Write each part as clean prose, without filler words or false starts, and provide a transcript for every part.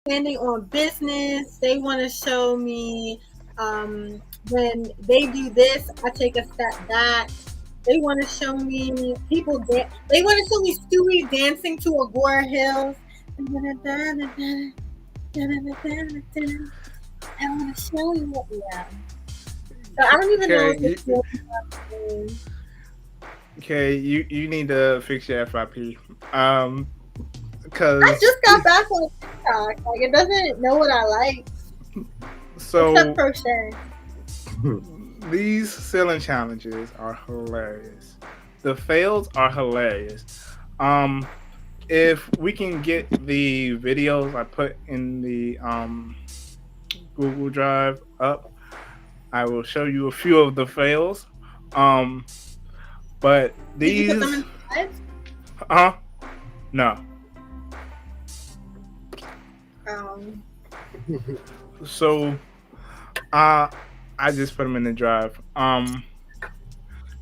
standing on business. They want to show me when they do this, I take a step back. They want to show me people they want to show me Stewie dancing to Agora Hills. I want to show you what we have. So I don't even know Okay, if it's still okay, you need to fix your FIP. I Because just got back on TikTok. Like it doesn't know what I like except so crochet. these ceiling challenges are hilarious. The fails are hilarious. Um, if we can get the videos I put in the Google Drive up, I will show you a few of the fails. Um, but Did you put them these, in slides? uh, no. Um, So, uh, I just put them in the drive.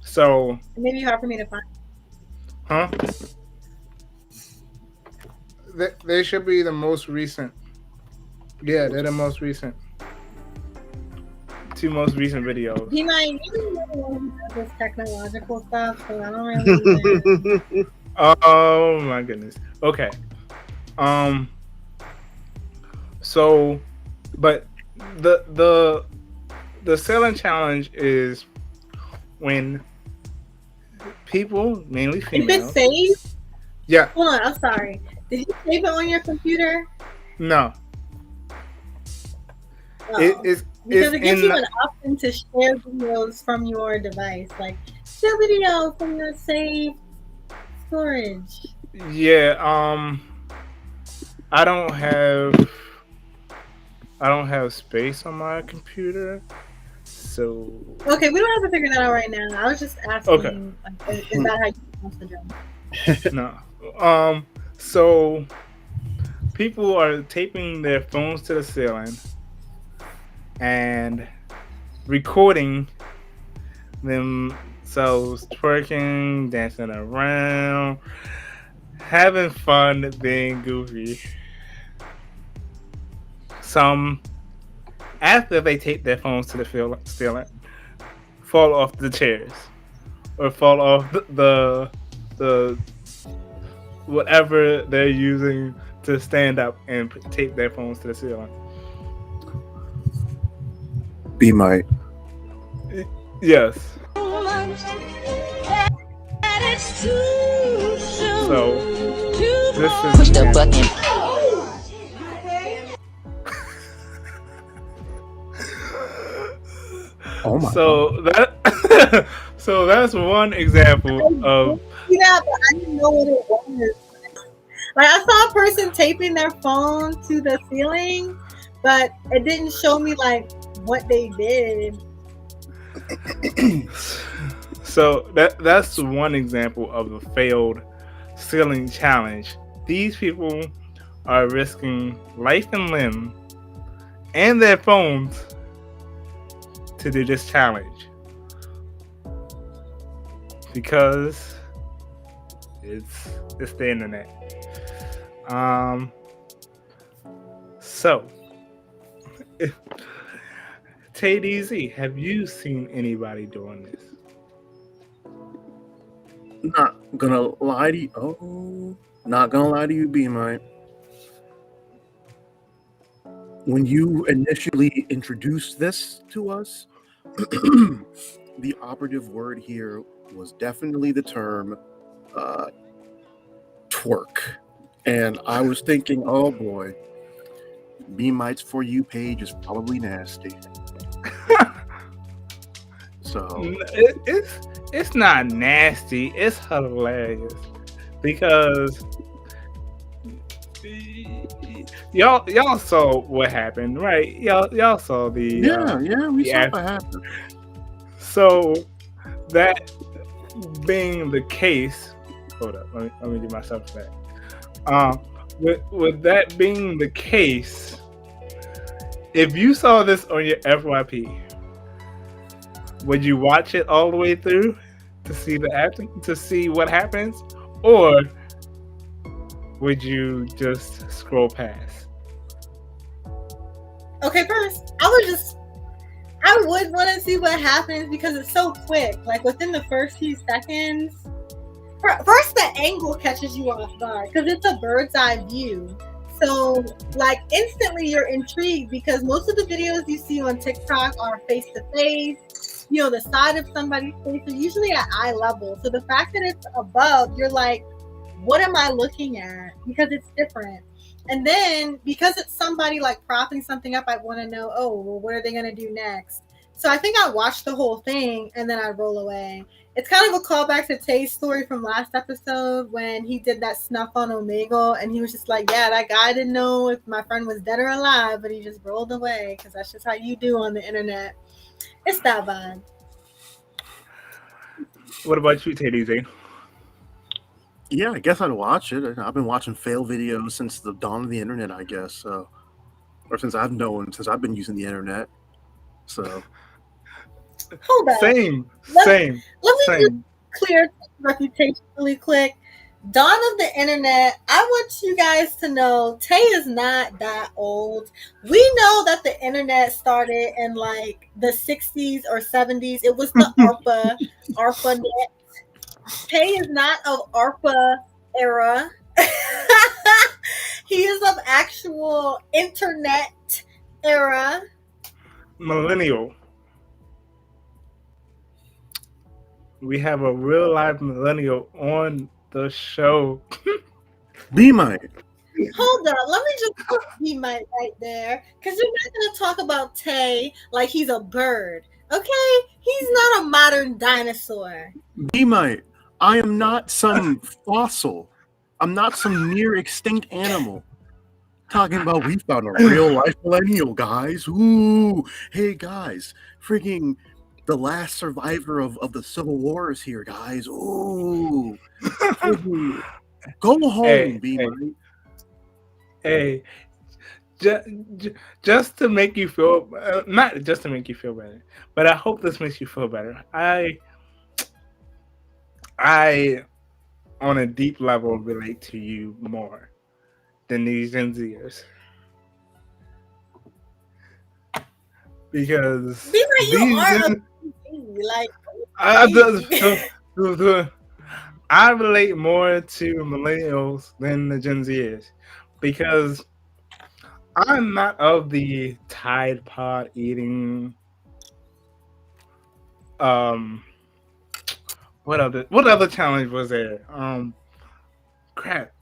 So, maybe hard for me to find. huh? They should be the most recent. Yeah, they're the most recent. Two most recent videos. He might even know who does this technological stuff, so I don't really even. Oh my goodness. Okay. Um. So, but the selling challenge is when people, mainly If it's females. saved, Yeah. hold on, I'm sorry. Did you save it on your computer? No. Oh. It's Because it gives in. you an option to share videos from your device. Like, share video from your saved storage. Yeah. I don't have. I don't have space on my computer, so Okay, we don't have to figure that out right now. I was just asking, okay. like, is that how you supposed to do? No. So people are taping their phones to the ceiling and recording themselves twerking, dancing around, having fun, being goofy. Some, after they tape their phones to the ceiling, fall off the chairs or fall off the whatever they're using to stand up and tape their phones to the ceiling. Be my. Yes. So this is push the button. Oh my so that so that's one example of Yeah, but I didn't know what it was. Like, I saw a person taping their phone to the ceiling, but it didn't show me, like, what they did. so that's one example of a failed ceiling challenge. These people are risking life and limb and their phones to do this challenge because it's the internet. So TayDZ, have you seen anybody doing this? Not gonna lie to you. Oh, not gonna lie to you, Be my. When you initially introduced this to us, the operative word here was definitely the term twerk. And I was thinking, oh boy, B Might's For You page is probably nasty. So It's not nasty. It's hilarious because y'all saw what happened, right? Y'all saw the yeah, we the saw act- what happened. So that being the case, hold up, let me do myself back. With that being the case, if you saw this on your FYP, would you watch it all the way through to see the acting, to see what happens, or would you just scroll past? Okay, first, I would want to see what happens because it's so quick. Like within the first few seconds, first the angle catches you off guard because it's a bird's eye view. So like instantly you're intrigued because most of the videos you see on TikTok are face to face. You know, the side of somebody's face are usually at eye level. So the fact that it's above, you're like, what am I looking at? Because it's different. And then because it's somebody like propping something up, I want to know, oh, well, what are they going to do next? So I think I watched the whole thing and then I roll away. It's kind of a callback to Tay's story from last episode when he did that snuff on Omegle and he was just like, yeah, that guy didn't know if my friend was dead or alive, but he just rolled away because that's just how you do on the internet. It's that vibe. What about you, TayDZ? Yeah, I guess I'd watch it. I've been watching fail videos since the dawn of the internet, I guess. So, or since I've been using the internet. So, hold on. Same. Let me just clear reputation really quick. Dawn of the internet, I want you guys to know Tay is not that old. We know that the internet started in like the 60s or 70s. It was the ARPANET. Tay is not of ARPA era. He is of actual internet era. Millennial. We have a real life millennial on the show. B-Mite. Hold up, let me just put B-Mite right there, because you're not going to talk about Tay like he's a bird, okay? He's not a modern dinosaur. B-Mite, I am not some fossil. I'm not some near extinct animal. Talking about we found a real life millennial, guys. Ooh, hey guys, freaking the last survivor of the Civil War is here, guys. Ooh, go home, B-Mite. Hey, just to make you feel, not just to make you feel better, but I hope this makes you feel better. I, on a deep level, relate to you more than these Gen Zers. Because I relate more to millennials than the Gen Zers because I'm not of the Tide Pod eating. What other challenge was there? Crap.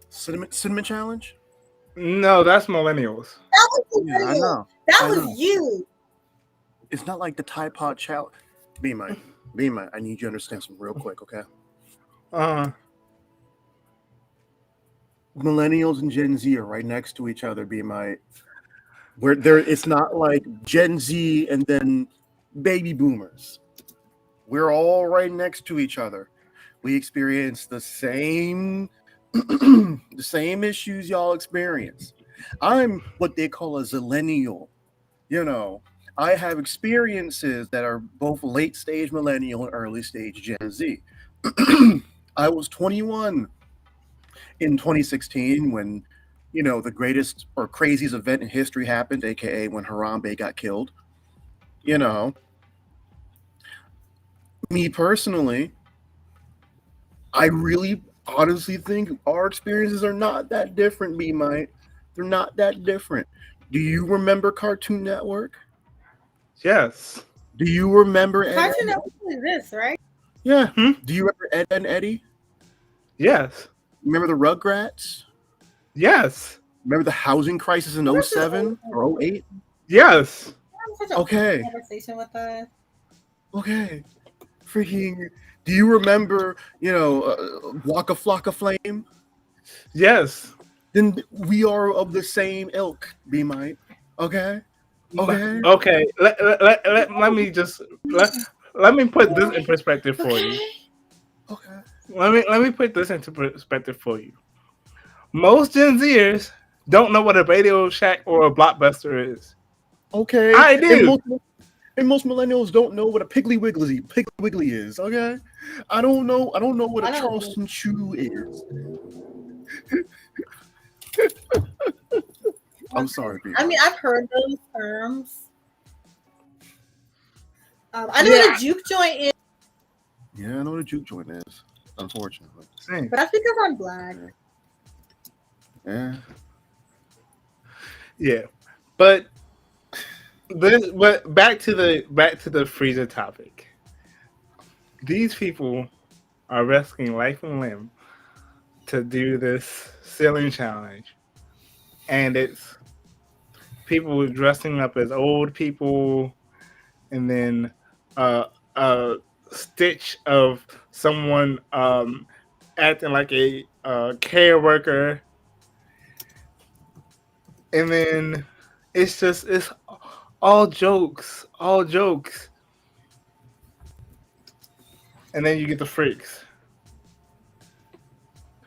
Cinnamon challenge? No, that's millennials. That was I know. That was you. It's not like the Tide Pod challenge. B-Mite, I need you to understand something real quick, okay? Millennials and Gen Z are right next to each other, B-Mite. Where it's not like Gen Z and then baby boomers. We're all right next to each other. We experience the same the same issues y'all experience. I'm what they call a zillennial. You know, I have experiences that are both late stage millennial and early stage Gen Z. I was 21 in 2016 when, you know, the greatest or craziest event in history happened, aka when Harambe got killed. You know, me personally, I really honestly think our experiences are not that different, B-Mite. They're not that different. Do you remember Cartoon Network? Yes. Do you remember Cartoon Network is this, right? Yeah. Do you remember Ed and Eddie? Yes. Remember the Rugrats? Yes. Remember the housing crisis in 07 or 08? Yes. Okay. Conversation with us. Okay. Freaking. Do you remember, you know, Waka Flocka Flame? Yes. Then we are of the same ilk, B-Mite. Okay. Okay. Okay. Let me just let me put this in perspective for you. Okay. Let me put this into perspective for you. Most Gen Zers don't know what a Radio Shack or a Blockbuster is. Okay. I do. And most millennials don't know what a Piggly Wiggly is. Okay. I don't know what a Charleston Chew is. I'm sorry, B. I mean, I've heard those terms. I know what a juke joint is. Yeah, I know what a juke joint is. Unfortunately, Same. But that's because I'm black. Yeah. Yeah, but back to the freezer topic. These people are risking life and limb to do this ceiling challenge, and it's people dressing up as old people, and then a stitch of someone acting like a care worker, and then it's all jokes, and then you get the freaks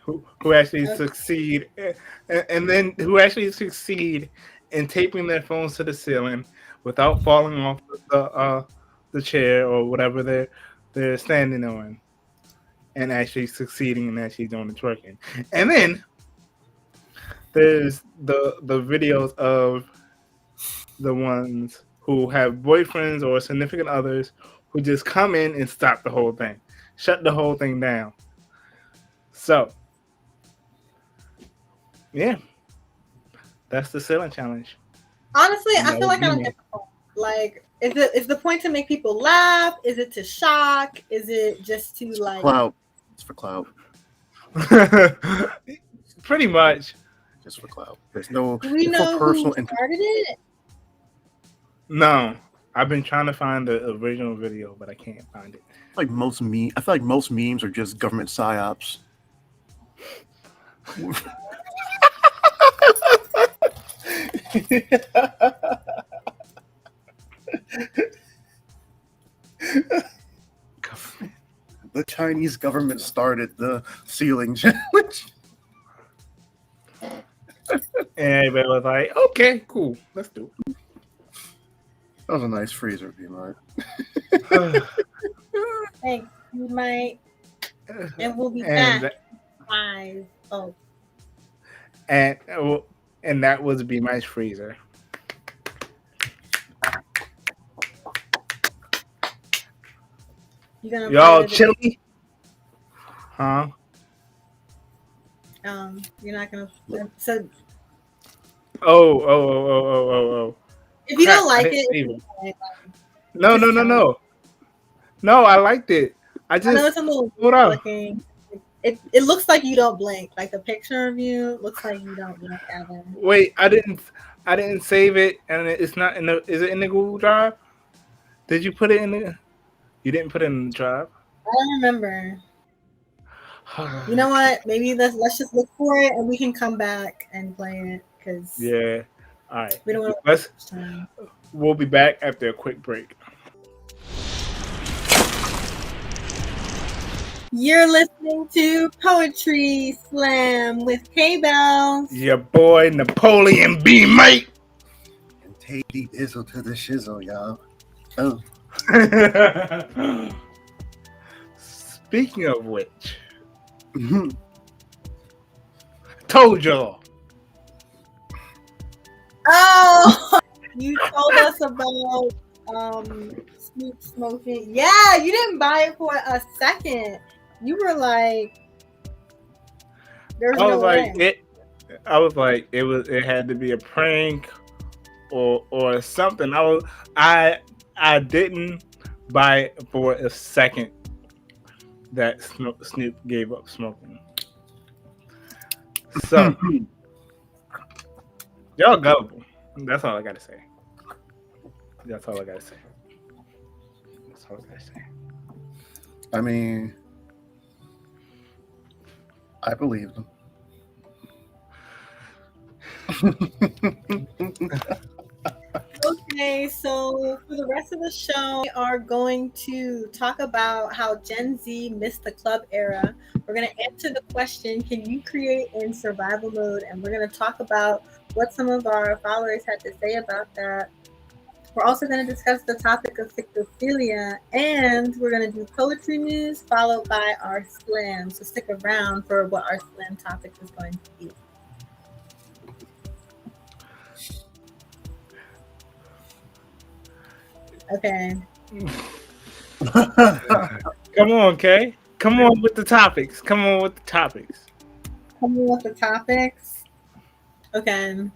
who actually succeed, and then who actually succeed in taping their phones to the ceiling without falling off the chair or whatever they're standing on, and actually succeeding and actually doing the twerking. And then there's the videos of the ones who have boyfriends or significant others who just come in and stop the whole thing, shut the whole thing down. So, yeah, that's the ceiling challenge. Honestly, I feel like I don't get the point. Like, is the point to make people laugh? Is it to shock? Is it just to like clout? It's for clout. Pretty much. Just for clout. There's no. Do we know personal who started it? No, I've been trying to find the original video, but I can't find it. I feel like most memes are just government psyops. The Chinese government started the ceiling challenge. And everybody was like, okay, cool, let's do it. That was a nice freezer, B-Mart. Thanks, you might. And we'll be And back. 5. Oh. And that was Be My Freezer. Y'all chilly? Huh? You're not gonna. So. Oh. If you don't like it, no. No, I liked it. I know it's a little looking. It looks like you don't blink. Like the picture of you looks like you don't blink ever. Wait, I didn't save it, and it's not in the. Is it in the Google Drive? Did you put it in the? You didn't put it in the drive. I don't remember. You know what? Maybe let's just look for it, and we can come back and play it. Cause yeah. All right. We don't want to. We'll be back after a quick break. You're listening to Poetry Slam with Bellz. Your boy Napoleon B, mate. And TayDZ to the shizzle, y'all. Oh. Speaking of which, told y'all. Oh, you told us about Snoop smoking. Yeah, you didn't buy it for a second. You were like, "There's no way." I was like, it had to be a prank or something. I didn't buy it for a second that Snoop gave up smoking. So y'all gullible. That's all I gotta say. I mean, I believe them. Okay, so for the rest of the show, we are going to talk about how Gen Z missed the club era. We're going to answer the question, can you create in survival mode? And we're going to talk about what some of our followers had to say about that. We're also going to discuss the topic of psychophilia, and we're going to do poetry news followed by our slam. So stick around for what our slam topic is going to be. Okay. Come on, Kay. Come on with the topics. Come on with the topics. Come on with the topics. Okay.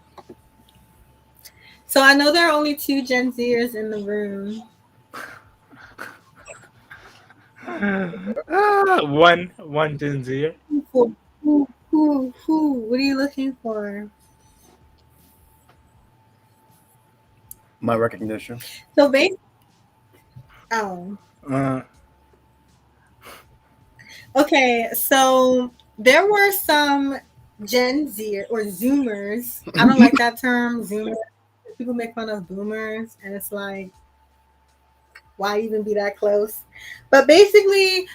So I know there are only 2 Gen Zers in the room. One Gen Z. Who? What are you looking for? My recognition. So basically, oh, okay. So there were some Gen Z or Zoomers. I don't like that term, Zoomers. People make fun of boomers, and it's like, why even be that close? But basically,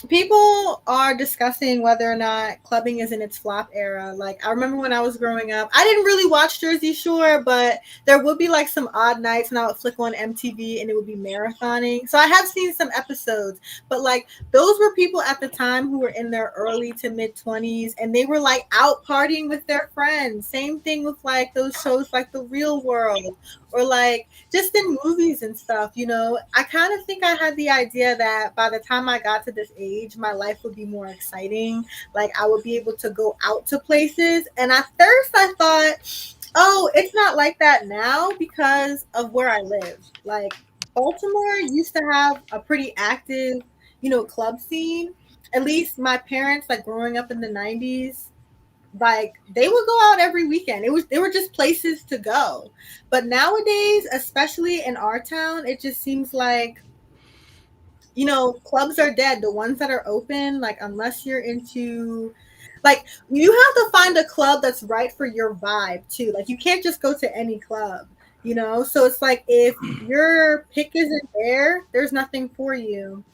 people are discussing whether or not clubbing is in its flop era. Like, I remember when I was growing up, I didn't really watch Jersey Shore, but there would be like some odd nights and I would flick on MTV and it would be marathoning. So I have seen some episodes, but like those were people at the time who were in their early to mid 20s and they were like out partying with their friends. Same thing with like those shows like The Real World or like just in movies and stuff, you know. I kind of think I had the idea that by the time I got to this age, my life would be more exciting. Like I would be able to go out to places. And at first I thought, oh, it's not like that now because of where I live. Like Baltimore used to have a pretty active, you know, club scene. At least my parents, like growing up in the 90s, like they would go out every weekend. They were just places to go. But nowadays, especially in our town, it just seems like, you know, clubs are dead. The ones that are open, like unless you're into, like you have to find a club that's right for your vibe too. Like you can't just go to any club, you know. So it's like if your pick isn't there, there's nothing for you.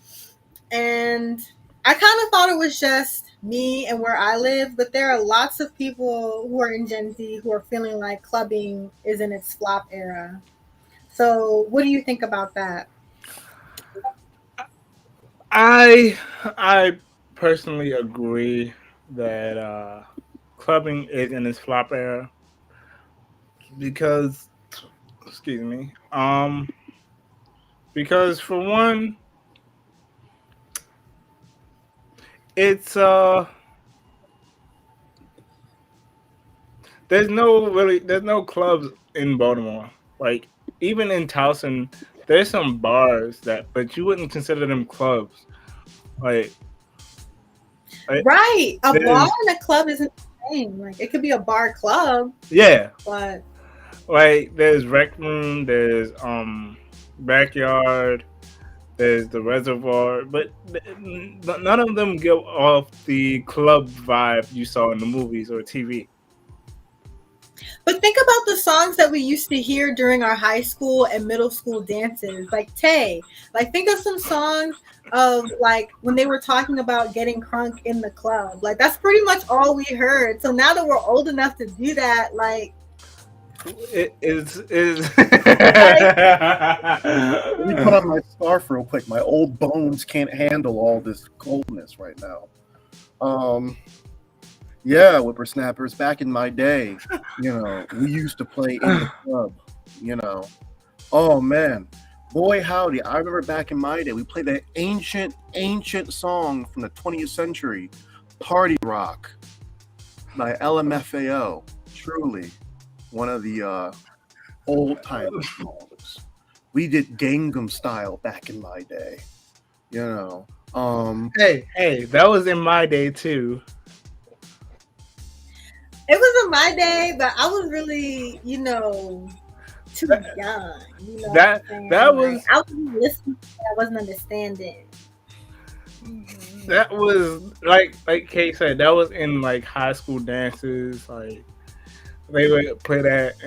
And I kind of thought it was just me and where I live, but there are lots of people who are in Gen Z who are feeling like clubbing is in its flop era. So, what do you think about that? I personally agree that clubbing is in its flop era because, excuse me, because for one, it's there's no clubs in Baltimore. Like even in Towson, there's some bars but you wouldn't consider them clubs. Like, Right. A bar there's and a club isn't the same. Like it could be a bar club, yeah, but like there's rec room, there's backyard, there's the reservoir, but none of them give off the club vibe you saw in the movies or TV. think about the songs that we used to hear during our high school and middle school dances. Like Tay. Like think of some songs of like when they were talking about getting crunk in the club. Like that's pretty much all we heard. So now that we're old enough to do that, like It is. like Let me put on my scarf real quick. My old bones can't handle all this coldness right now. Yeah, whippersnappers. Back in my day, you know, we used to play in the club. You know, oh man, boy howdy! I remember back in my day, we played that ancient song from the 20th century, "Party Rock" by LMFAO. Truly, one of the old time songs. We did Gangnam Style back in my day. You know, Hey, that was in my day too. it was in my day, but I was really, you know, too young. You know what I'm That saying? that Like was I wasn't listening, I wasn't understanding. that was like Kate said, that was in like high school dances. Like they would play that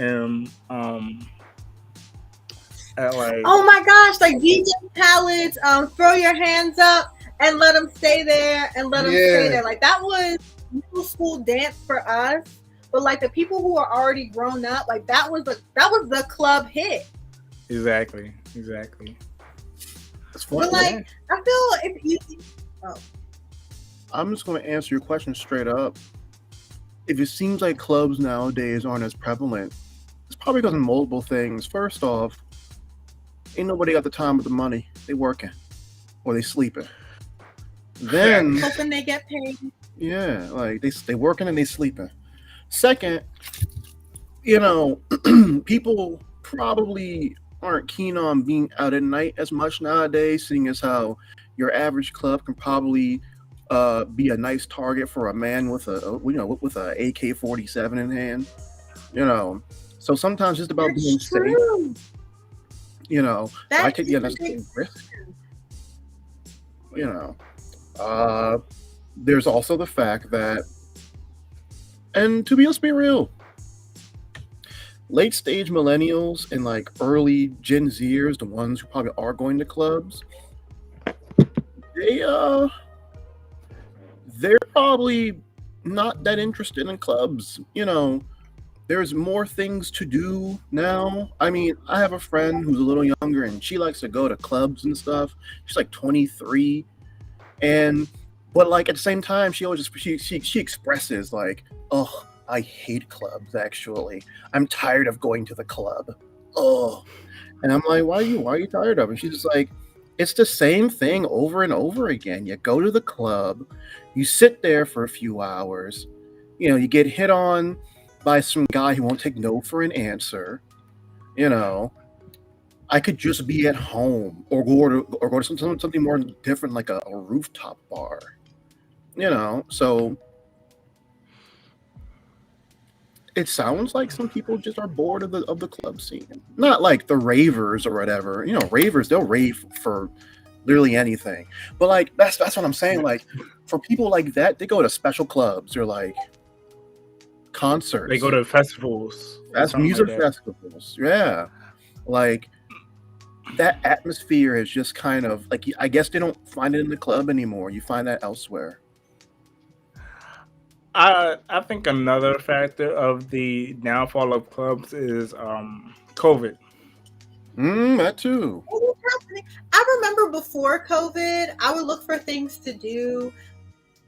at like Oh my gosh, like DJ Khaled's throw your hands up and let them stay there and let them stay yeah, there. Like that was middle school dance for us. But like the people who are already grown up, like that was the club hit. exactly. it's But fun. like Yeah. I feel it's easy. Oh, I'm just going to answer your question straight up. If it seems like clubs nowadays aren't as prevalent, it's probably because of multiple things. First off, Ain't nobody got the time or the money. They working or they sleeping. Then hoping they get paid. yeah, like they working and they sleeping. Second, people probably aren't keen on being out at night as much nowadays, seeing as how your average club can probably be a nice target for a man with a AK-47 in hand. So sometimes just about being safe. I take the unnecessary risk. There's also the fact that, and let's be real, late stage millennials and like early Gen Zers, the ones who probably are going to clubs, they're probably not that interested in clubs. There's more things to do now. I mean, I have a friend who's a little younger and she likes to go to clubs and stuff. She's like 23, but like at the same time, she always she expresses like, "Oh, I hate clubs. Actually, I'm tired of going to the club." Oh, and I'm like, "Why are you tired of it?" And she's just like, "It's the same thing over and over again. You go to the club, you sit there for a few hours, you get hit on by some guy who won't take no for an answer. I could just be at home or go to something more different, like a rooftop bar. So it sounds like some people just are bored of the club scene. Not like the ravers or whatever. Ravers, they'll rave for literally anything. But like that's what I'm saying. Like for people like that, they go to special clubs or like concerts. They go to festivals. That's music festivals. Yeah. Like that atmosphere is just kind of like, I guess they don't find it in the club anymore. You find that elsewhere. I think another factor of the downfall of clubs is COVID. That too. I remember before COVID, I would look for things to do.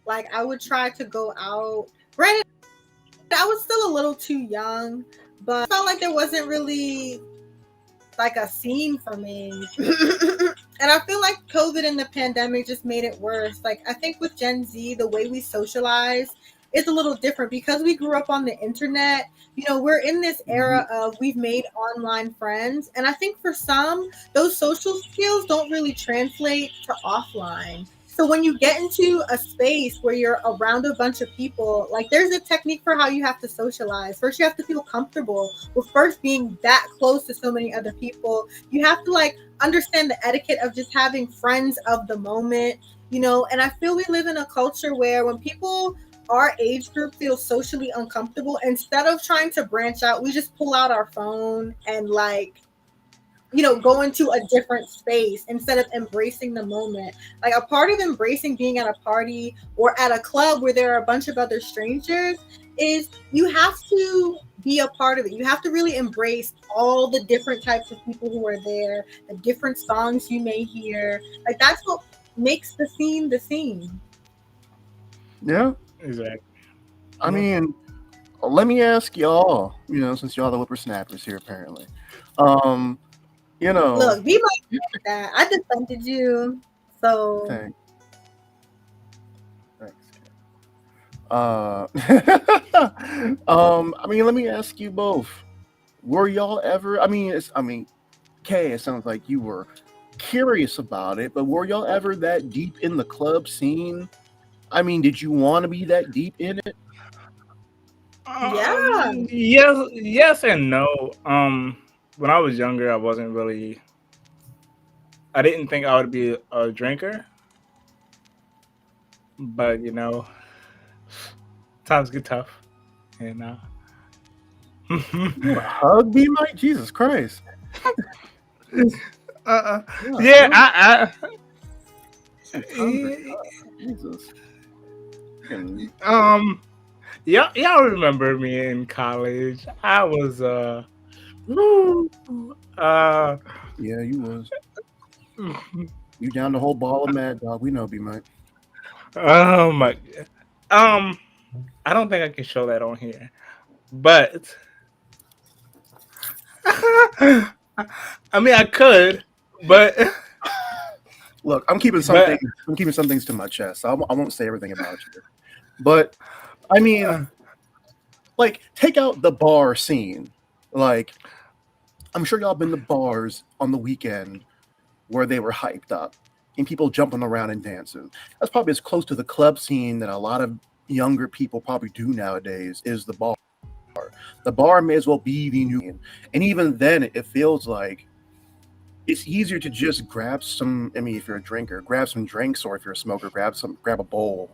Like I would try to go out. Granted, I was still a little too young, but I felt like there wasn't really like a scene for me. And I feel like COVID and the pandemic just made it worse. Like I think with Gen Z, the way we socialize is a little different because we grew up on the internet. We're in this era of we've made online friends. And I think for some, those social skills don't really translate to offline. So when you get into a space where you're around a bunch of people, like there's a technique for how you have to socialize. First, you have to feel comfortable with first being that close to so many other people. You have to like understand the etiquette of just having friends of the moment, and I feel we live in a culture where when people our age group feels socially uncomfortable, instead of trying to branch out, we just pull out our phone and like, go into a different space instead of embracing the moment. Like a part of embracing being at a party or at a club where there are a bunch of other strangers is you have to be a part of it. You have to really embrace all the different types of people who are there, the different songs you may hear. Like that's what makes the scene the scene. Yeah. Exactly. I mean, let me ask y'all, since y'all the whippersnappers here apparently. Look, be like that. I defended you, so. Thanks. I mean, let me ask you both. Were y'all ever? Kay, it sounds like you were curious about it, but were y'all ever that deep in the club scene? I mean, did you want to be that deep in it? Yeah. Yes and no. When I was younger, I wasn't really. I didn't think I would be a drinker, but times get tough, and hug me, Mike. Jesus Christ. Yeah, Jesus. Y'all remember me in college? I was yeah, you was. You down the whole ball of Mad Dog. We know, B Mike. Oh my, I don't think I can show that on here, but I mean I could. But Look, I'm keeping something. I'm keeping some things to my chest. So I won't say everything about you. But I mean, like, take out the bar scene. Like, I'm sure y'all been to bars on the weekend where they were hyped up and people jumping around and dancing. That's probably as close to the club scene that a lot of younger people probably do nowadays. Is the bar. The bar may as well be the new scene. And even then, it feels like it's easier to just grab some. I mean, if you're a drinker, grab some drinks, or if you're a smoker, grab a bowl,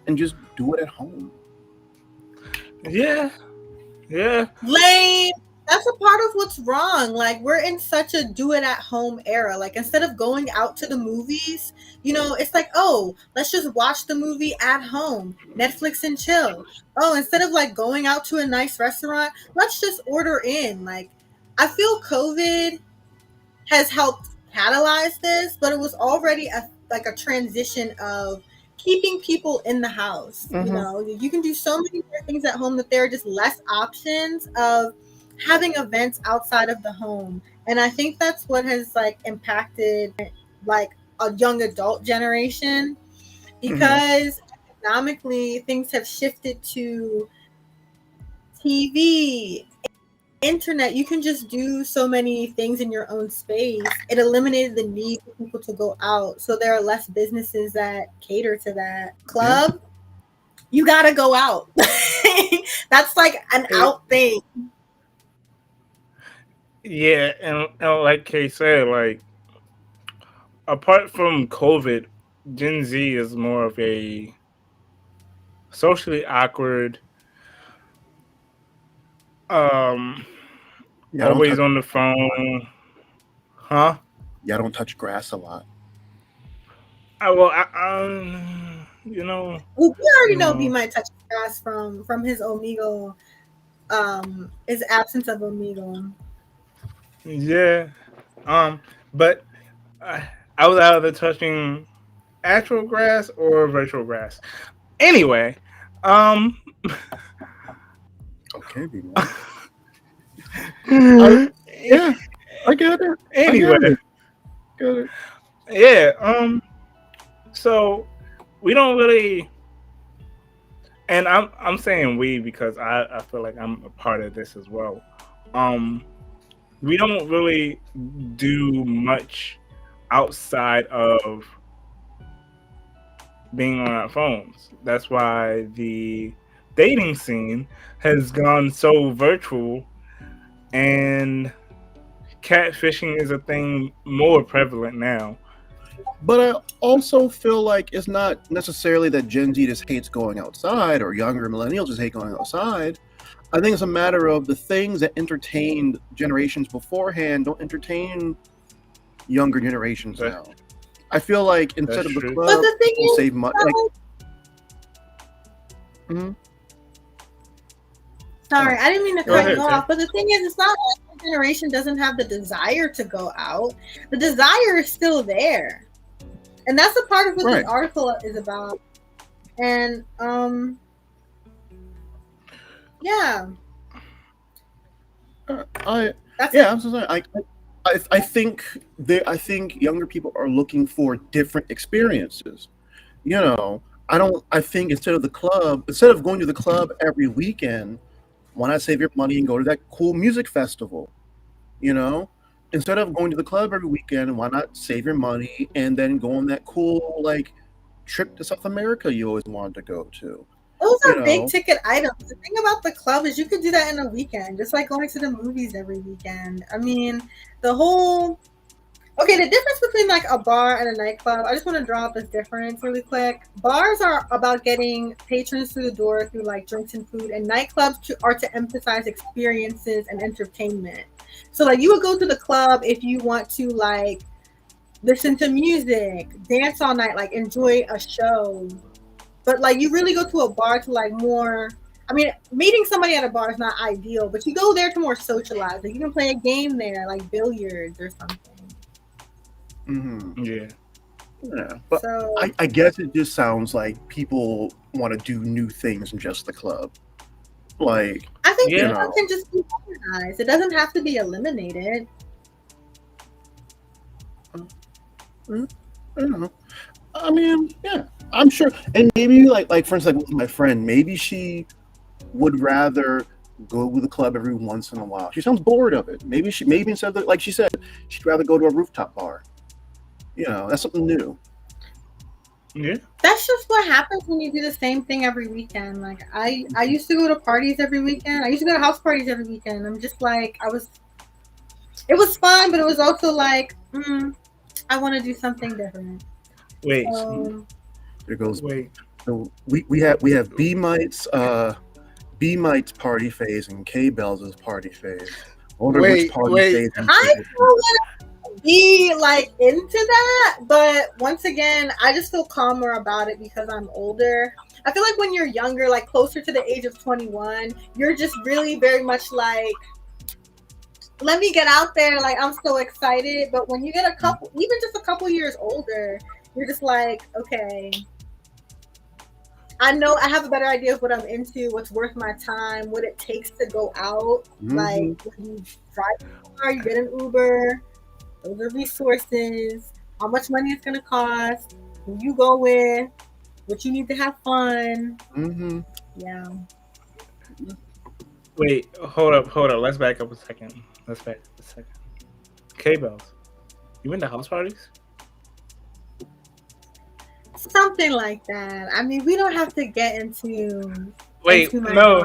and just do it at home. yeah. Lame. That's a part of what's wrong. Like, we're in such a do it at home era. Like, instead of going out to the movies, it's like, oh, let's just watch the movie at home, Netflix and chill. Oh, instead of like going out to a nice restaurant, let's just order in. Like, I feel COVID has helped catalyze this, but it was already a transition of keeping people in the house. You can do so many more things at home that there are just less options of having events outside of the home. And I think that's what has like impacted like a young adult generation, because economically things have shifted to TV, internet. You can just do so many things in your own space. It eliminated the need for people to go out, so there are less businesses that cater to that. Club, you gotta go out. That's like an out thing. Yeah, and like Kay said, like, apart from COVID, Gen Z is more of a socially awkward, always on the phone. Huh? Y'all don't touch grass a lot. Well, we already know B might touch grass from his Omegle, his absence of Omegle. Yeah, but I was either touching actual grass or virtual grass. Anyway, okay, yeah, I get it. Anyway, get it. Yeah. So we don't really, and I'm saying we because I feel like I'm a part of this as well. We don't really do much outside of being on our phones. That's why the dating scene has gone so virtual, and catfishing is a thing more prevalent now. But I also feel like it's not necessarily that Gen Z just hates going outside or younger millennials just hate going outside. I think it's a matter of the things that entertained generations beforehand don't entertain younger generations now. I feel like instead of the club, but the thing we'll is, save money. Sorry, I didn't mean to cut you off. But the thing is, it's not like the generation doesn't have the desire to go out. The desire is still there. And that's a part of what this article is about. And yeah. I'm so sorry. I think younger people are looking for different experiences. I think instead of going to the club every weekend, why not save your money and go to that cool music festival? Instead of going to the club every weekend, why not save your money and then go on that cool like trip to South America you always wanted to go to? Those are big ticket items. The thing about the club is you could do that in a weekend, just like going to the movies every weekend. I mean, the difference between like a bar and a nightclub, I just want to draw up this difference really quick. Bars are about getting patrons through the door through like drinks and food, and nightclubs are to emphasize experiences and entertainment. So like you would go to the club if you want to like listen to music, dance all night, like enjoy a show. But like you really go to a bar to like more, I mean, meeting somebody at a bar is not ideal, but you go there to more socialize. Like you can play a game there, like billiards or something. Yeah. But so, I guess it just sounds like people want to do new things in just the club. Like I think people can just be organized. It doesn't have to be eliminated. know. I mean, yeah, I'm sure. And maybe like for instance, like with my friend, maybe she would rather go to the club every once in a while. She sounds bored of it. Maybe instead of like she said, she'd rather go to a rooftop bar. You know, that's something new. Yeah. That's just what happens when you do the same thing every weekend. Like I used to go to parties every weekend. I used to go to house parties every weekend. I'm just like it was fun, but it was also like I want to do something different. Wait. There goes. Wait. So we have B Might's party phase and K Bell's party phase. Wait. I don't want to be like into that, but once again, I just feel calmer about it because I'm older. I feel like when you're younger, like closer to the age of 21, you're just really very much like, let me get out there. Like I'm so excited. But when you get even just a couple years older, you're just like, okay, I know I have a better idea of what I'm into, what's worth my time, what it takes to go out. Like when you drive a car, you get an Uber, those are resources, how much money it's gonna cost, who you go with, what you need to have fun. Yeah. Wait, hold up. Let's back up a second. K Bellz, you went to house parties? Something like that. I mean, we don't have to get into. Wait, no.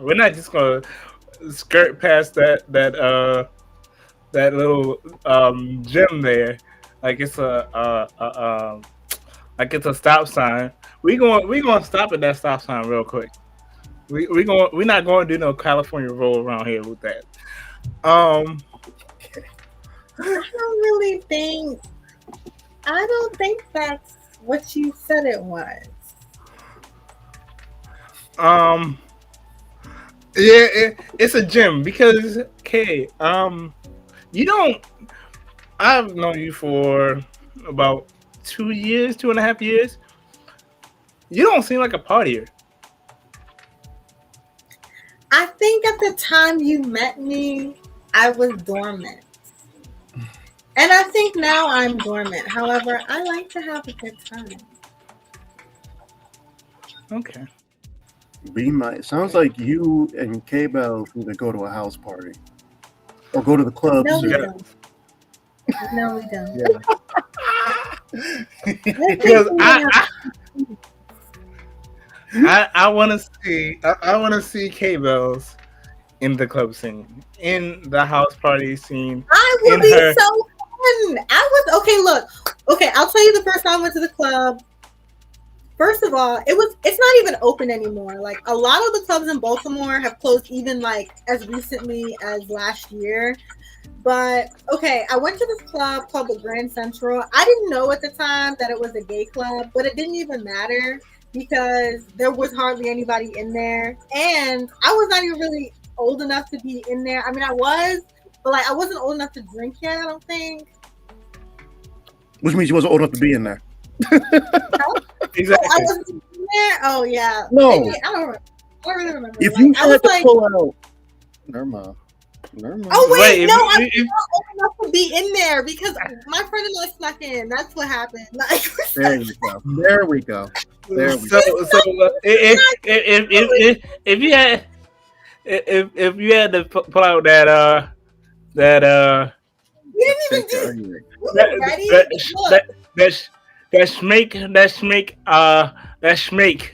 We're not just gonna skirt past that little gym there, like it's a stop sign. We gonna stop at that stop sign real quick. We're not going to do no California roll around here with that. I don't think that's what you said it was. Yeah, it's a gym because I've known you for about 2.5 years. You don't seem like a partier. I think at the time you met me, I was dormant. And I think now I'm dormant. However, I like to have a good time. Okay. Sounds like you and K Bell either go to a house party or go to the club. No, we don't. No, we don't. Yeah. Because I want to see K Bellz in the club scene, in the house party scene. I would be so fun. Okay, I'll tell you the first time I went to the club. First of all, it's not even open anymore. Like a lot of the clubs in Baltimore have closed even like as recently as last year. But okay, I went to this club called the Grand Central. I didn't know at the time that it was a gay club, but it didn't even matter because there was hardly anybody in there. And I was not even really old enough to be in there. I mean, I was, but like I wasn't old enough to drink yet, I don't think. Which means you wasn't old enough to be in there. Exactly. I wasn't in there? Oh, yeah. No. Maybe, I don't really remember. If you had to pull out... Never mind. Oh, wait, no, I'm not old enough to be in there because my friend and I snuck in. That's what happened. Like, There we go. So if you had to pull out that we didn't even do that schmake.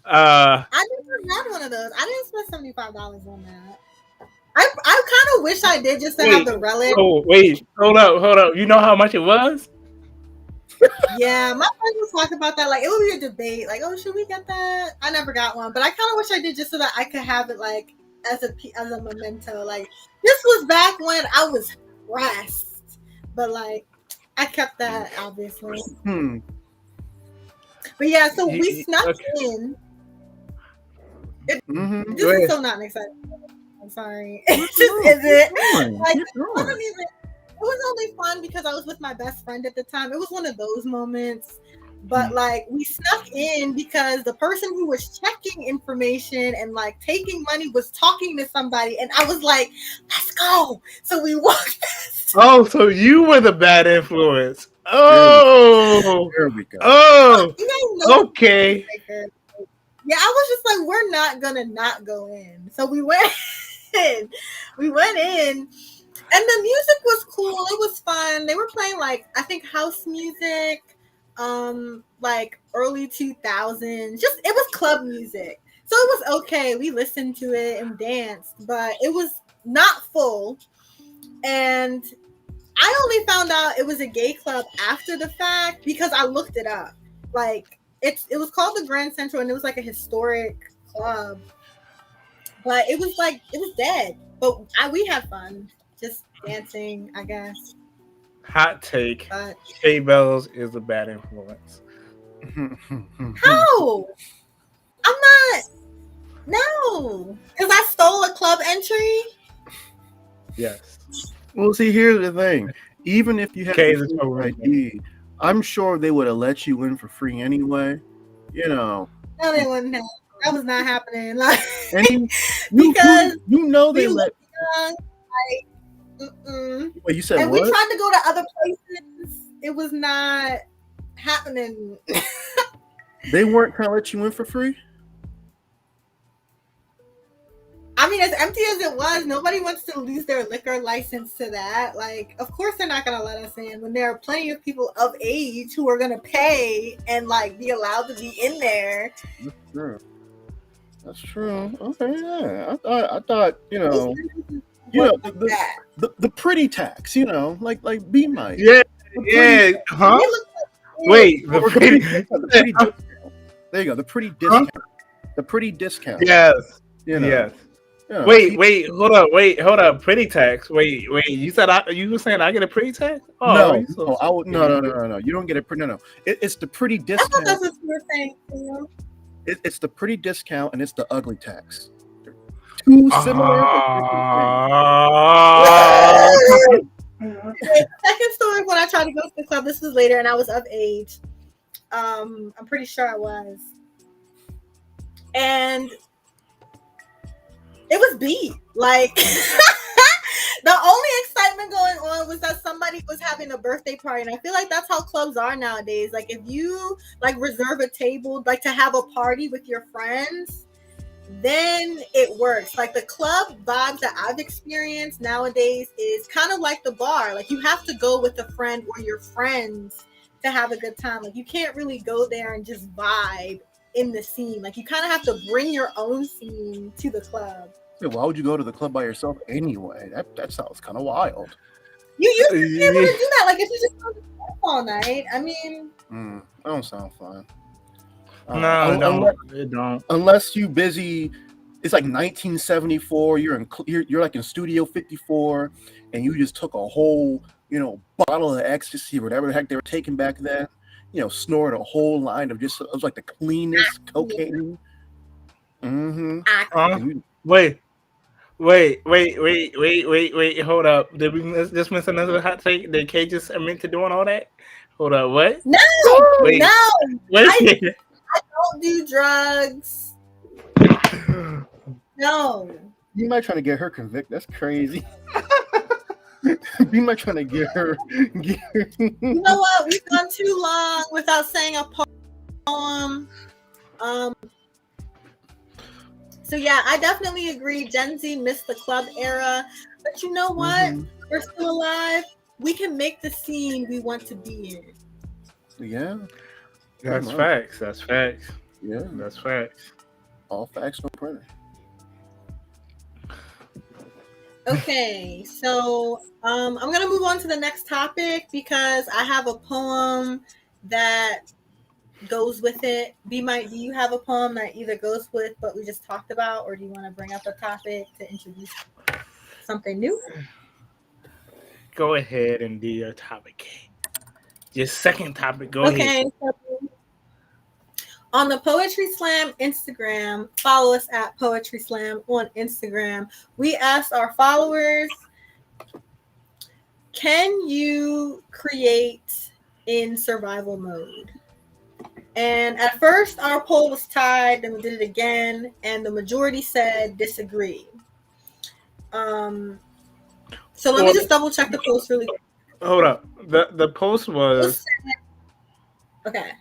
I never had one of those. I didn't spend $75 on that. I kind of wish I did just to have the relic. Oh wait, hold up. You know how much it was? Yeah, my friends was talking about that. Like it would be a debate. Like, oh, should we get that? I never got one, but I kind of wish I did just so that I could have it like as a memento. Like this was back when I was pressed, but like I kept that obviously. But yeah, so we snuck in. This is so not exciting. I'm sorry. It just isn't. Like it was only fun because I was with my best friend at the time. It was one of those moments. But like we snuck in because the person who was checking information and like taking money was talking to somebody, and I was like, "Let's go!" So we walked past. Oh, so you were the bad influence. Oh, There we go. oh, You guys know okay. Yeah, I was just like, we're not gonna not go in. So we went in. We went in, and the music was cool. It was fun. They were playing like I think house music, like early 2000s. Just it was club music. So it was okay. We listened to it and danced, but it was not full. And I only found out it was a gay club after the fact because I looked it up. Like it was called the Grand Central, and it was like a historic club. But it was like it was dead. But we had fun, just dancing, I guess. Hot take. But Bellz is a bad influence. how? I'm not. No, because I stole a club entry. Yes. Well, see, here's the thing. Even if you had Okay, the that's free what ID, I'm sure they would have let you in for free anyway. You know. No, they wouldn't have. That was not happening. Like Because you know they we let. young, like, Wait, you said and what? we tried to go to other places. It was not happening. They weren't trying to let you in for free? I mean, as empty as it was, nobody wants to lose their liquor license to that. Like, of course they're not going to let us in when there are plenty of people of age who are going to pay and, like, be allowed to be in there. That's true. That's true. Okay, yeah. I thought, the pretty tax, like B might. Yeah, yeah. Huh? Wait, the pretty discount. There you go. The pretty discount. Huh? The pretty discount. Yes. Yes. Yeah, wait, hold up. Pretty tax. Wait. You said you were saying I get a pretty tax? Oh, no. You don't get a pretty. No. It's the pretty discount. I thought that's what you were saying. It's the pretty discount and it's the ugly tax. They're too similar. Second story, when I tried to go to the club, this was later, and I was of age. I'm pretty sure I was, and it was beat. Like the only excitement going on was that somebody was having a birthday party, and I feel like that's how clubs are nowadays. Like if you like reserve a table, like to have a party with your friends, then it works. Like the club vibes that I've experienced nowadays is kind of like the bar. Like you have to go with a friend or your friends to have a good time. Like you can't really go there and just vibe in the scene. Like you kind of have to bring your own scene to the club. Yeah, why would you go to the club by yourself anyway? That sounds kind of wild. You used to be able to do that. Like if you just go to the club all night. I mean, that don't sound fun. No, it don't. Unless you busy. It's like 1974. You're like in Studio 54, and you just took a whole bottle of ecstasy, whatever the heck they were taking back then. Snorted a whole line of it was like the cleanest cocaine. Wait. Hold up. Did we just miss another hot take? Did Kay just admit to doing all that? Hold up. What? No. Wait. I don't do drugs. No. You might try to get her convicted. That's crazy. You might try to get her. You know what? We've gone too long without saying a poem. So yeah, I definitely agree. Gen Z missed the club era, but you know what? We're still alive. We can make the scene we want to be in. Yeah, that's facts. Yeah, that's facts. All facts, no printer. Okay, so I'm gonna move on to the next topic because I have a poem that goes with it. B Mike, do you have a poem that either goes with what we just talked about, or do you want to bring up a topic to introduce something new? Go ahead and do your topic. Your second topic. Go ahead. So on the Poetry Slam Instagram, follow us at Poetry Slam on Instagram. We asked our followers, can you create in survival mode? And at first, our poll was tied, then we did it again, and the majority said disagree. So let me just double check the post really quick. Hold up. The post was okay.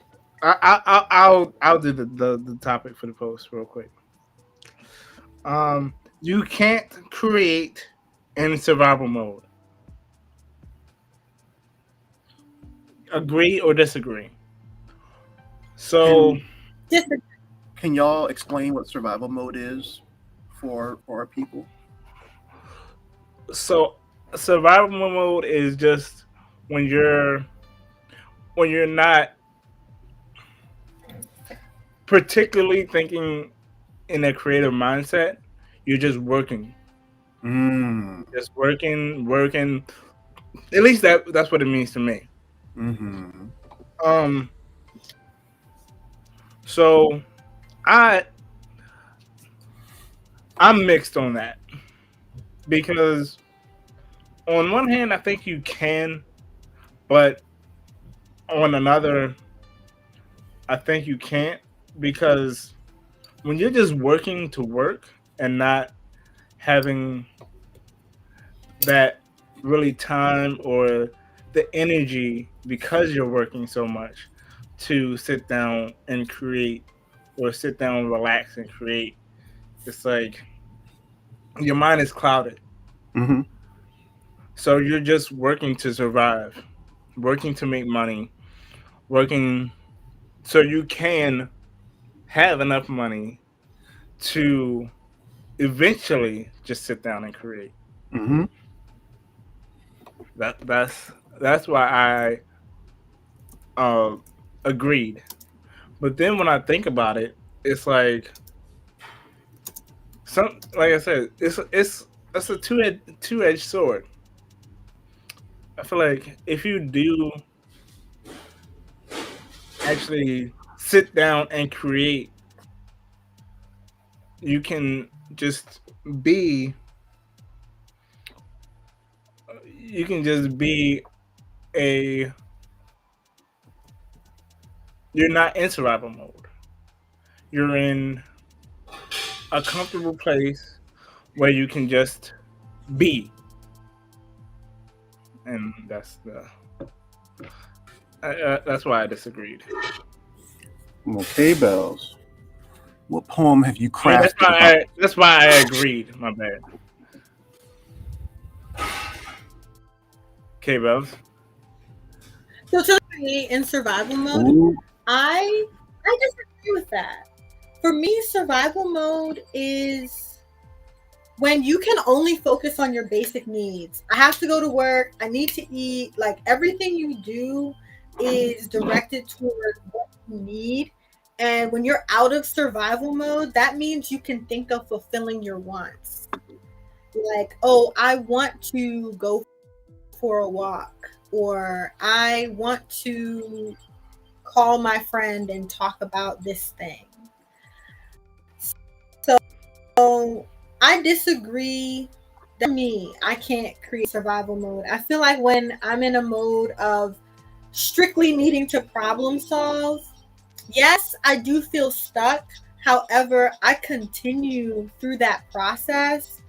I'll do the topic for the post real quick. You can't create in survival mode. Agree or disagree? So, can y'all explain what survival mode is for our people? So, survival mode is just when you're not particularly thinking in a creative mindset. You're just working. Just working. At least that's what it means to me. So I'm mixed on that, because on one hand I think you can, but on another I think you can't, because when you're just working to work and not having that really time or the energy, because you're working so much, to sit down and create, or sit down, relax and create, it's like your mind is clouded. So you're just working to survive, working to make money, working so you can have enough money to eventually just sit down and create. That's why I agreed. But then when I think about it, it's like like I said, it's a two-edged sword. I feel like if you do actually sit down and create, you can just be you're not in survival mode. You're in a comfortable place where you can just be. And that's why I disagreed. Okay, Bellz. What poem have you crafted? That's why I agreed. My bad. Okay, Bellz. So to create in survival mode, I disagree with that. For me, survival mode is when you can only focus on your basic needs. I have to go to work. I need to eat. Like, everything you do is directed toward what you need. And when you're out of survival mode, that means you can think of fulfilling your wants. Like, oh, I want to go for a walk, or I want to call my friend and talk about this thing. So I disagree. For me, I can't create survival mode. I feel like when I'm in a mode of strictly needing to problem solve, yes, I do feel stuck. However, I continue through that process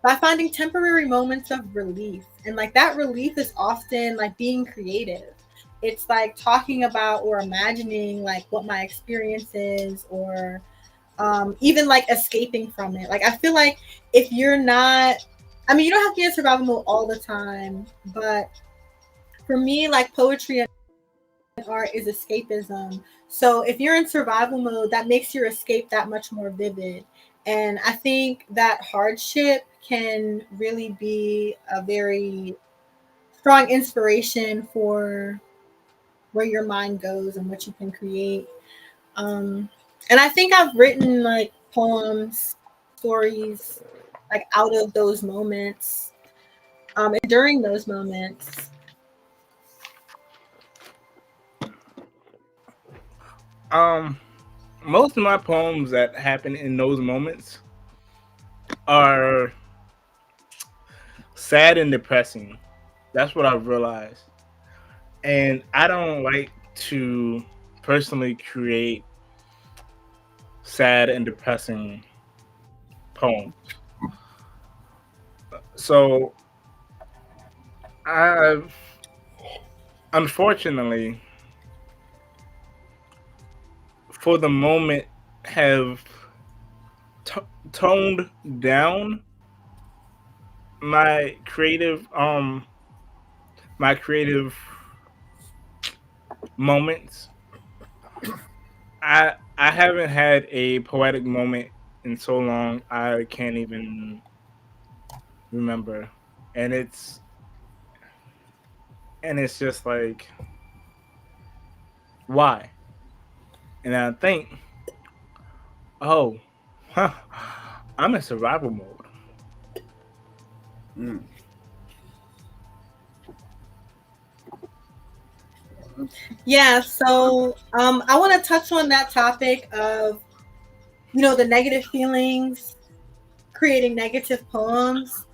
by finding temporary moments of relief. And like, that relief is often like being creative. It's like talking about or imagining like what my experience is, or even like escaping from it. Like, I feel like if you're not, I mean, you don't have to be in survival mode all the time, but for me, like, poetry and art is escapism. So if you're in survival mode, that makes your escape that much more vivid. And I think that hardship can really be a very strong inspiration for where your mind goes and what you can create. And I think I've written like poems, stories, like out of those moments, and during those moments. Most of my poems that happen in those moments are sad and depressing. That's what I've realized. And I don't like to personally create sad and depressing poems. So I unfortunately for the moment have toned down my creative moments. I haven't had a poetic moment in so long I can't even remember. And it's just like, why? And I think, oh, huh, I'm in survival mode. Mm. Yeah, so I want to touch on that topic of, the negative feelings, creating negative poems.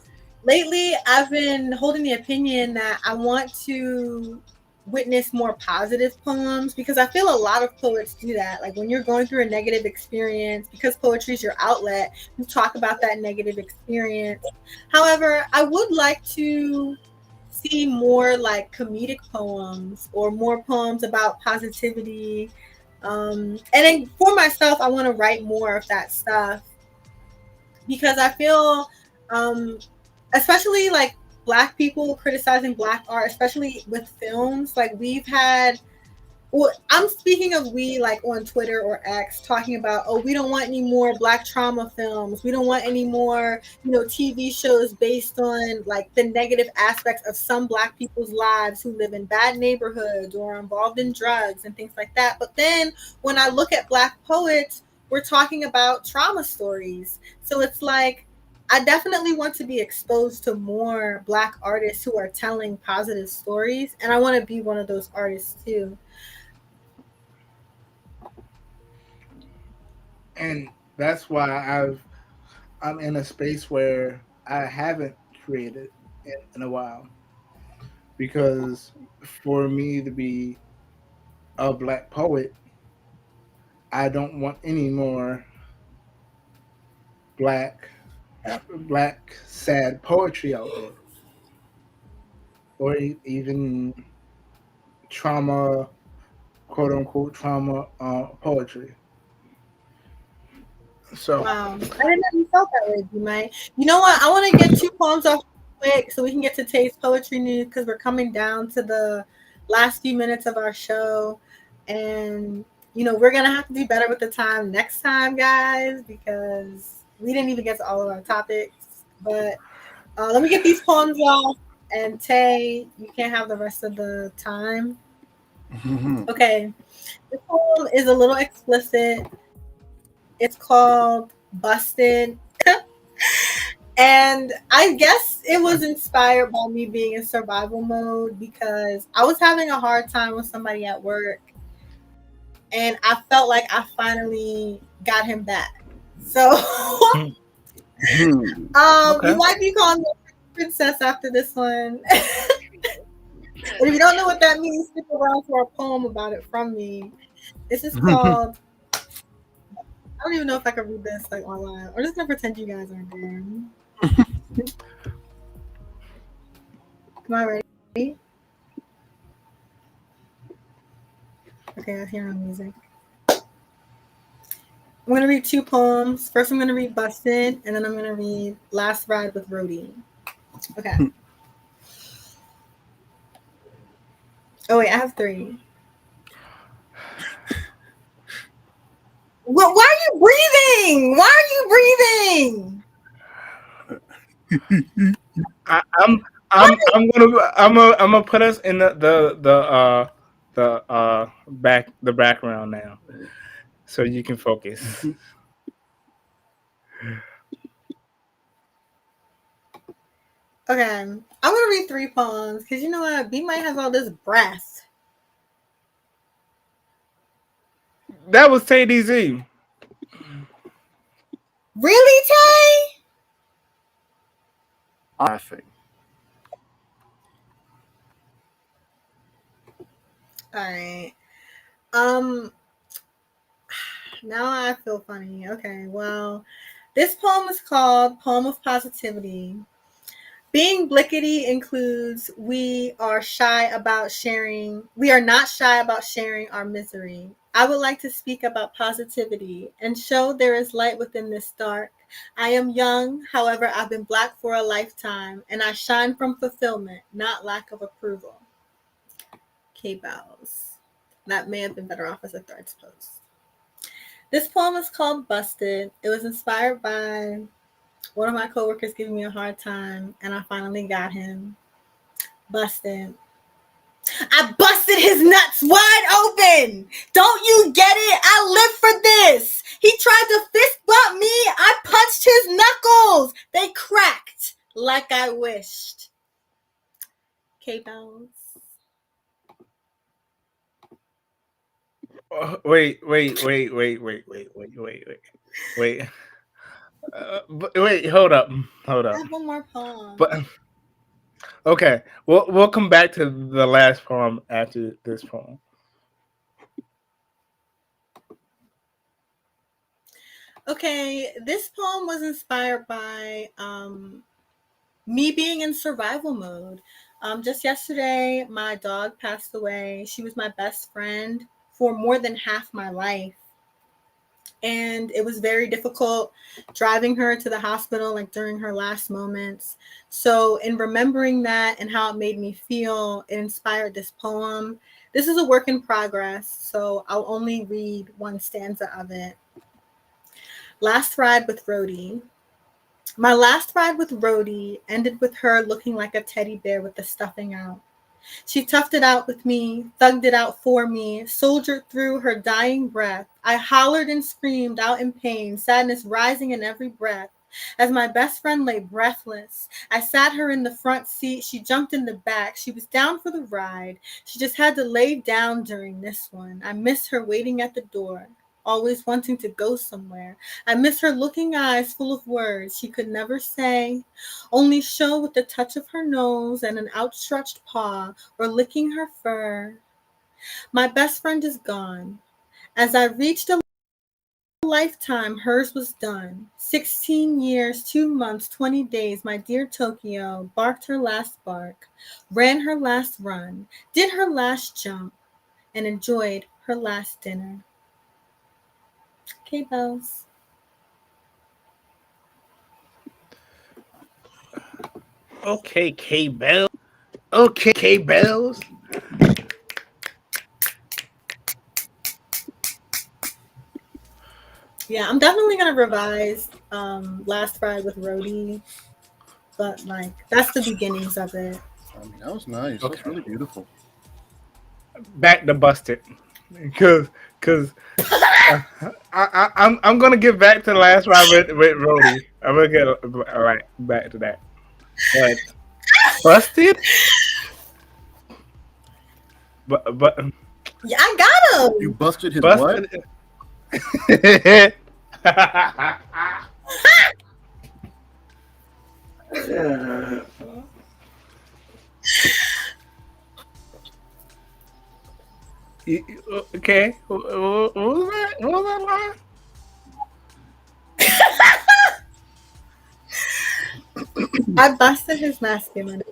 Lately, I've been holding the opinion that I want to witness more positive poems because I feel a lot of poets do that. Like when you're going through a negative experience, because poetry is your outlet, you talk about that negative experience. However, I would like to see more like comedic poems or more poems about positivity. And then for myself, I want to write more of that stuff because I feel, um, especially like Black people criticizing Black art, especially with films, like we've had, well, I'm speaking of we like on Twitter or X talking about, oh, we don't want any more Black trauma films. We don't want any more, TV shows based on like the negative aspects of some Black people's lives who live in bad neighborhoods or are involved in drugs and things like that. But then when I look at Black poets, we're talking about trauma stories. So it's like, I definitely want to be exposed to more Black artists who are telling positive stories. And I want to be one of those artists too. And that's why I'm in a space where I haven't created in a while, because for me to be a Black poet, I don't want any more black black sad poetry out there, or even trauma, quote unquote trauma poetry. So Wow. I didn't know you felt that way, B-May. You know what? I want to get two poems off quick so we can get to Tay's poetry news because we're coming down to the last few minutes of our show. And, we're going to have to do better with the time next time, guys, because we didn't even get to all of our topics. But let me get these poems off. And Tay, you can't have the rest of the time. Okay. This poem is a little explicit. It's called Busted. And I guess it was inspired by me being in survival mode because I was having a hard time with somebody at work. And I felt like I finally got him back. So okay. you might be calling me a princess after this one. But if you don't know what that means, stick around for a poem about it from me. This is called, I don't even know if I can read this like online. We're just gonna pretend you guys aren't there. Am I ready? Okay, I hear no music. I'm gonna read two poems. First, I'm gonna read "Busted," and then I'm gonna read "Last Ride with Rhodey." Okay. Oh wait, I have three. What? Why are you breathing? Why are you breathing? I'm gonna put us in the background now, so you can focus. Okay, I'm gonna read three poems because you know what? B might has all this breath. That was TayDZ. Really, Tay? Laughing. All right. Um, now I feel funny. Okay, well, this poem is called Poem of Positivity. Being blickety includes we are not shy about sharing our misery. I would like to speak about positivity and show there is light within this dark. I am young, however, I've been black for a lifetime, and I shine from fulfillment, not lack of approval. Bellz. That may have been better off as a Threads post. This poem is called Busted. It was inspired by one of my coworkers giving me a hard time, and I finally got him. Busted. I busted his nuts wide open. Don't you get it? I live for this. He tried to fist bump me. I punched his knuckles. They cracked like I wished. Bellz. Wait. Wait. Hold up. I have one more poem. But okay, we'll come back to the last poem after this poem. Okay, this poem was inspired by me being in survival mode. Just yesterday, my dog passed away. She was my best friend for more than half my life. And it was very difficult driving her to the hospital, like during her last moments. So in remembering that and how it made me feel, it inspired this poem. This is a work in progress, so I'll only read one stanza of it. Last ride with Rhodey. My last ride with Rhodey ended with her looking like a teddy bear with the stuffing out. She toughed it out with me, thugged it out for me, soldiered through her dying breath. I hollered and screamed out in pain, sadness rising in every breath. As my best friend lay breathless, I sat her in the front seat. She jumped in the back. She was down for the ride. She just had to lay down during this one. I miss her waiting at the door, always wanting to go somewhere. I miss her looking eyes full of words she could never say, only show with the touch of her nose and an outstretched paw or licking her fur. My best friend is gone. As I reached a lifetime, hers was done. 16 years, 2 months, 20 days, my dear Tokyo barked her last bark, ran her last run, did her last jump, and enjoyed her last dinner. Bellz. Okay, Bellz. Okay, Bellz. Yeah, I'm definitely gonna revise Last Ride with Rhodey, but like that's the beginnings of it. I mean, that was nice. Okay. That's really beautiful. Back to Busted, because I'm gonna get back to the last ride with Rhodey. I'm gonna get all right back to that. But Busted, but yeah, I got him. You busted his what? Okay, what was that? What was that line? I busted his masculinity.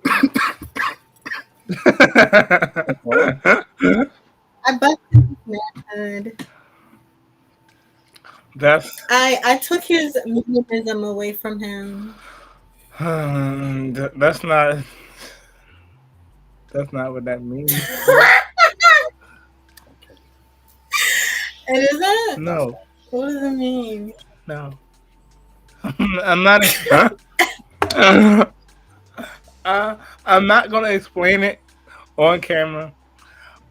I busted his manhood. I took his mediumism away from him. That's not what that means. It isn't? No. What does it mean? No. I'm not. I'm not gonna explain it on camera,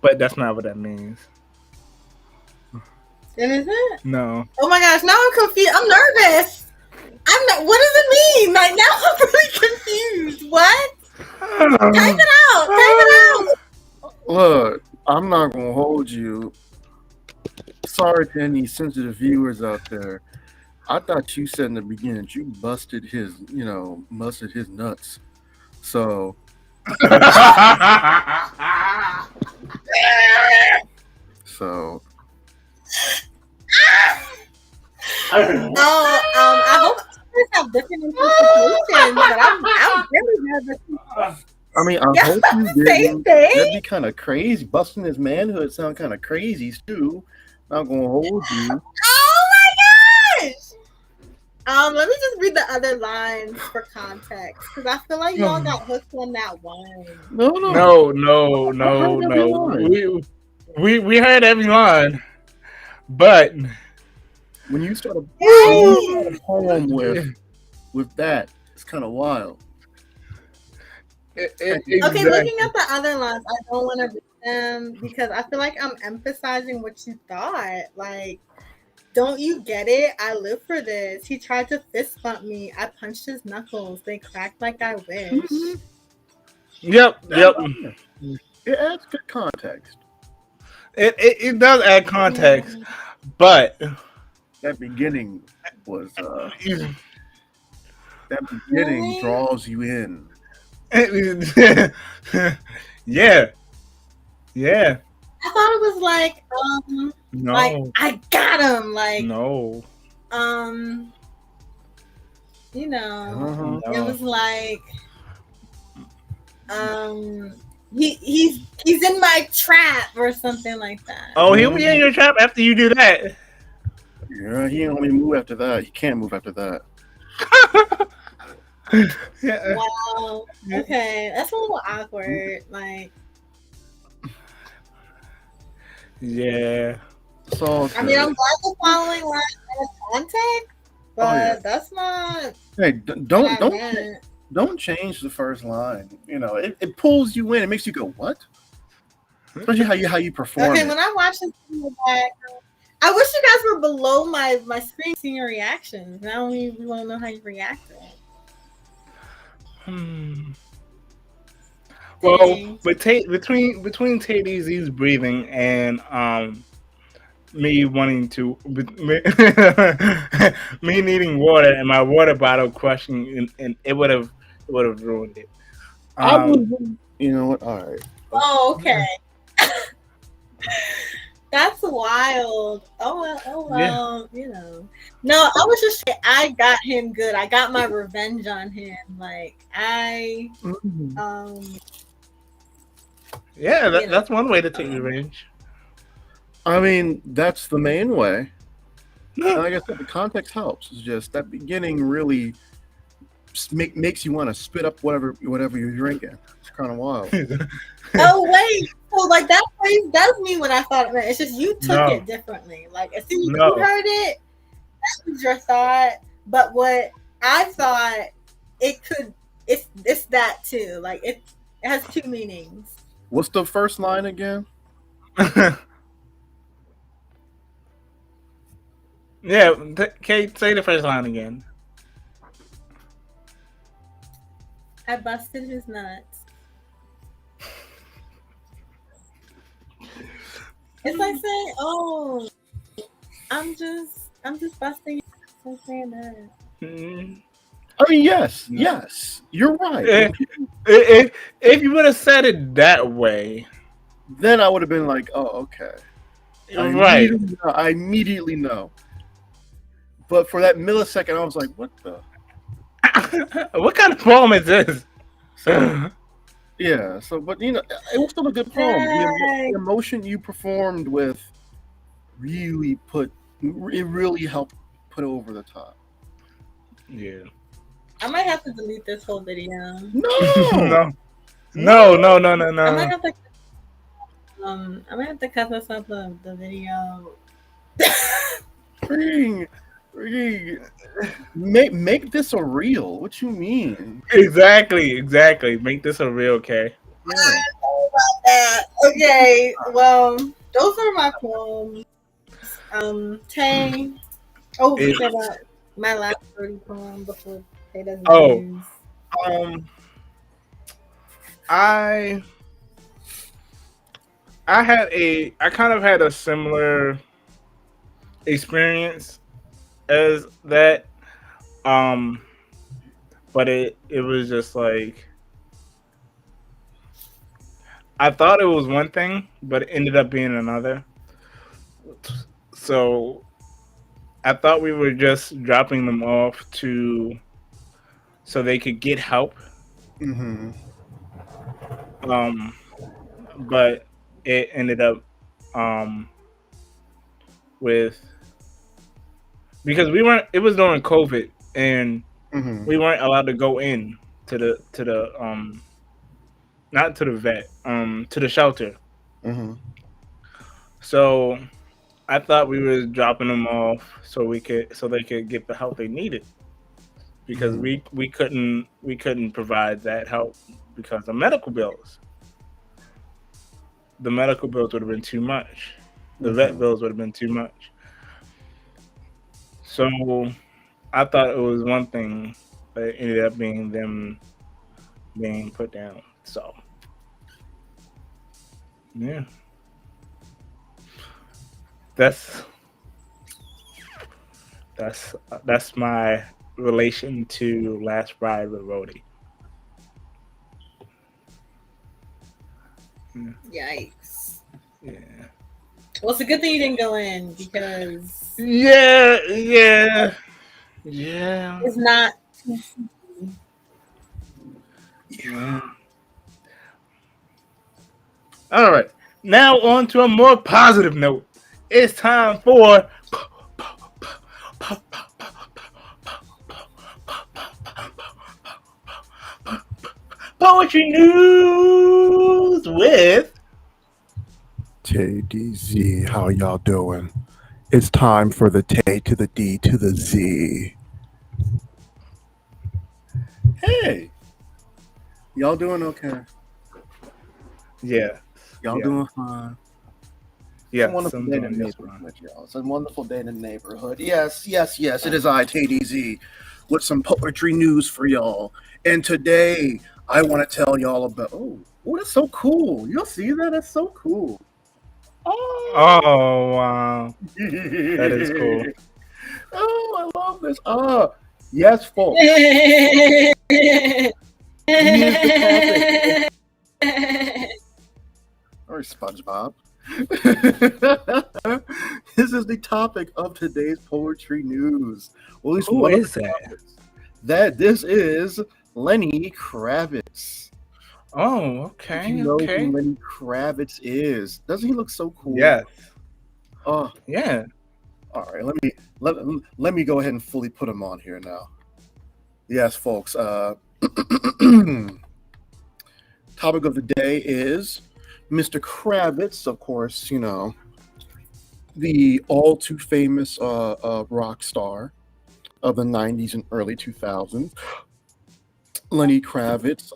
but that's not what that means. It isn't? No. Oh my gosh! Now I'm confused. I'm nervous. I'm not. What does it mean? Like now I'm really confused. What? Type it out. Type it out. Look, I'm not gonna hold you. Sorry to any sensitive viewers out there. I thought you said in the beginning that you busted his nuts. So I hope others have different interpretations, but I'm really nervous. I mean, I hope you didn't. That'd be kind of crazy. Busting his manhood sound kind of crazy too. Not gonna hold you. Oh my gosh! Let me just read the other lines for context, because I feel like y'all got hooked on that one. No. We heard every line, but when you start a poem with that, it's kind of wild. Exactly. Okay, looking at the other lines, I don't want to read them because I feel like I'm emphasizing what you thought. Like, don't you get it? I live for this. He tried to fist bump me. I punched his knuckles. They cracked like I wish. Yep. It adds good context. It does add context, but that beginning was that beginning draws you in. Yeah. I thought it was like no. Like I got him. Like no. You know, it was like he's in my trap or something like that. Oh, he'll be in your trap after you do that. Yeah, he ain't gonna move after that. He can't move after that. Yeah. Wow. Okay, that's a little awkward. Like, yeah. So I mean, I'm glad we're following lines in context, but that's not. Hey, don't change the first line. You know, it pulls you in. It makes you go, what? Especially how you perform. Okay, when I watch this back, I wish you guys were below my screen seeing your reactions. Now we want to know how you reacted. Well, but between TayDZ's breathing and me wanting to me needing water and my water bottle crushing, and it would have ruined it. You know what? All right. Oh, okay. That's wild. Oh well, you know. No, I was just saying I got him good. I got my revenge on him. Like yeah, that's one way to take revenge. I mean, that's the main way. Like I said, the context helps. It's just that beginning really makes you want to spit up whatever you're drinking. It's kind of wild. Oh wait, so like that phrase does mean what I thought it meant. It's just you took it differently. Like as soon as you heard it, that was your thought. But what I thought it's that too. Like it has two meanings. What's the first line again? Yeah, Kate, say the first line again. I busted his nuts. It's like saying, "Oh, I'm just busting." I'm saying that. I mean, yes, you're right. If you would have said it that way, then I would have been like, "Oh, okay." Right. I immediately know. But for that millisecond, I was like, "What the? What kind of poem is this?" Yeah. So, but you know, it was still a good poem. The emotion you performed with really helped put it over the top. Yeah. I might have to delete this whole video. No. I might have to cut this out the video. Make this a reel. What you mean? Exactly. Make this a reel, okay? Yeah. I don't know about that. Okay, well, those are my poems. Tay. Oh, we said my last 30 poem before Tay does Newz. I kind of had a similar experience as that, but it was just like I thought it was one thing, but it ended up being another. So I thought we were just dropping them off to so they could get help. Mm-hmm. Um, but it ended up um with because we weren't. It was during COVID, and Mm-hmm. we weren't allowed to go in to the not to the vet to the shelter. Mm-hmm. So I thought we were dropping them off so they could get the help they needed because Mm-hmm. we couldn't provide that help because of medical bills. The medical bills would have been too much. The vet Mm-hmm. bills would have been too much. So I thought it was one thing, but it ended up being them being put down. So yeah, that's that's my relation to Last Ride with Rhodey. Yikes. Yeah. Well, it's a good thing you didn't go in because Yeah, yeah, yeah, it's not. yeah. All right. Now on to a more positive note. It's time for poetry news with. TayDZ, how y'all doing? It's time for the Tay to the D to the Z. Hey, y'all doing okay? Yeah, Y'all yeah, doing fine? It's a yes. wonderful I'm day in the doing just fine. neighborhood, y'all. It's a wonderful day in the neighborhood. Yes, yes, yes. It is I, TayDZ, with some poetry news for y'all. And today, I want to tell y'all about. Oh, that's so cool. Y'all see that? That's so cool. Oh, Oh wow, that is cool. oh, I love this. Yes, folks. Here's the topic. Or SpongeBob. This is the topic of today's poetry news. Well, at least Who one of is the that? topics. That this is Lenny Kravitz. Oh, If you okay, know who okay. Lenny Kravitz is, doesn't he look so cool? Yes, Oh, yeah. all right. Let me go ahead and fully put him on here now. Yes, folks. Topic of the day is Mr. Kravitz, of course, the all too famous rock star of the 90s and early 2000s. Lenny Kravitz,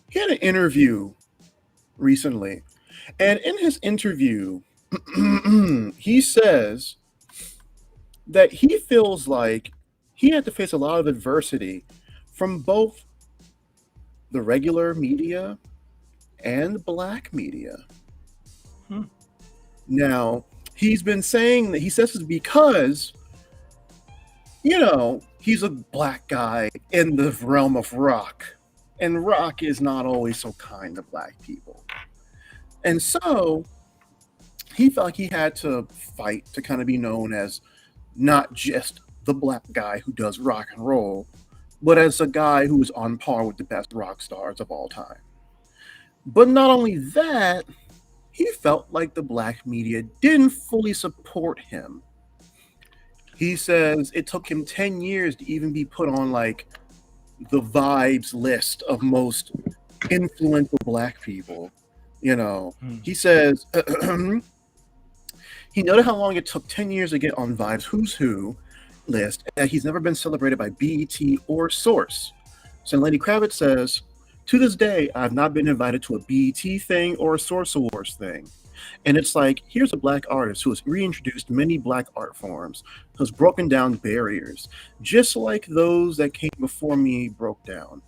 he had an interview recently. And in his interview, he says that he feels like he had to face a lot of adversity from both the regular media and black media. Hmm. Now, he's been saying that he says this because, he's a black guy in the realm of rock. And rock is not always so kind to black people. And so he felt like he had to fight to kind of be known as not just the black guy who does rock and roll, but as a guy who is on par with the best rock stars of all time. But not only that, he felt like the black media didn't fully support him. He says it took him 10 years to even be put on like the Vibes list of most influential black people. He says he noted how long it took 10 years to get on Vibes Who's Who list, and that he's never been celebrated by BET or Source. So Lenny Kravitz says, to this day, I've not been invited to a BET thing or a Source Awards thing. And it's like, here's a black artist who has reintroduced many black art forms, who's broken down barriers, just like those that came before me broke down.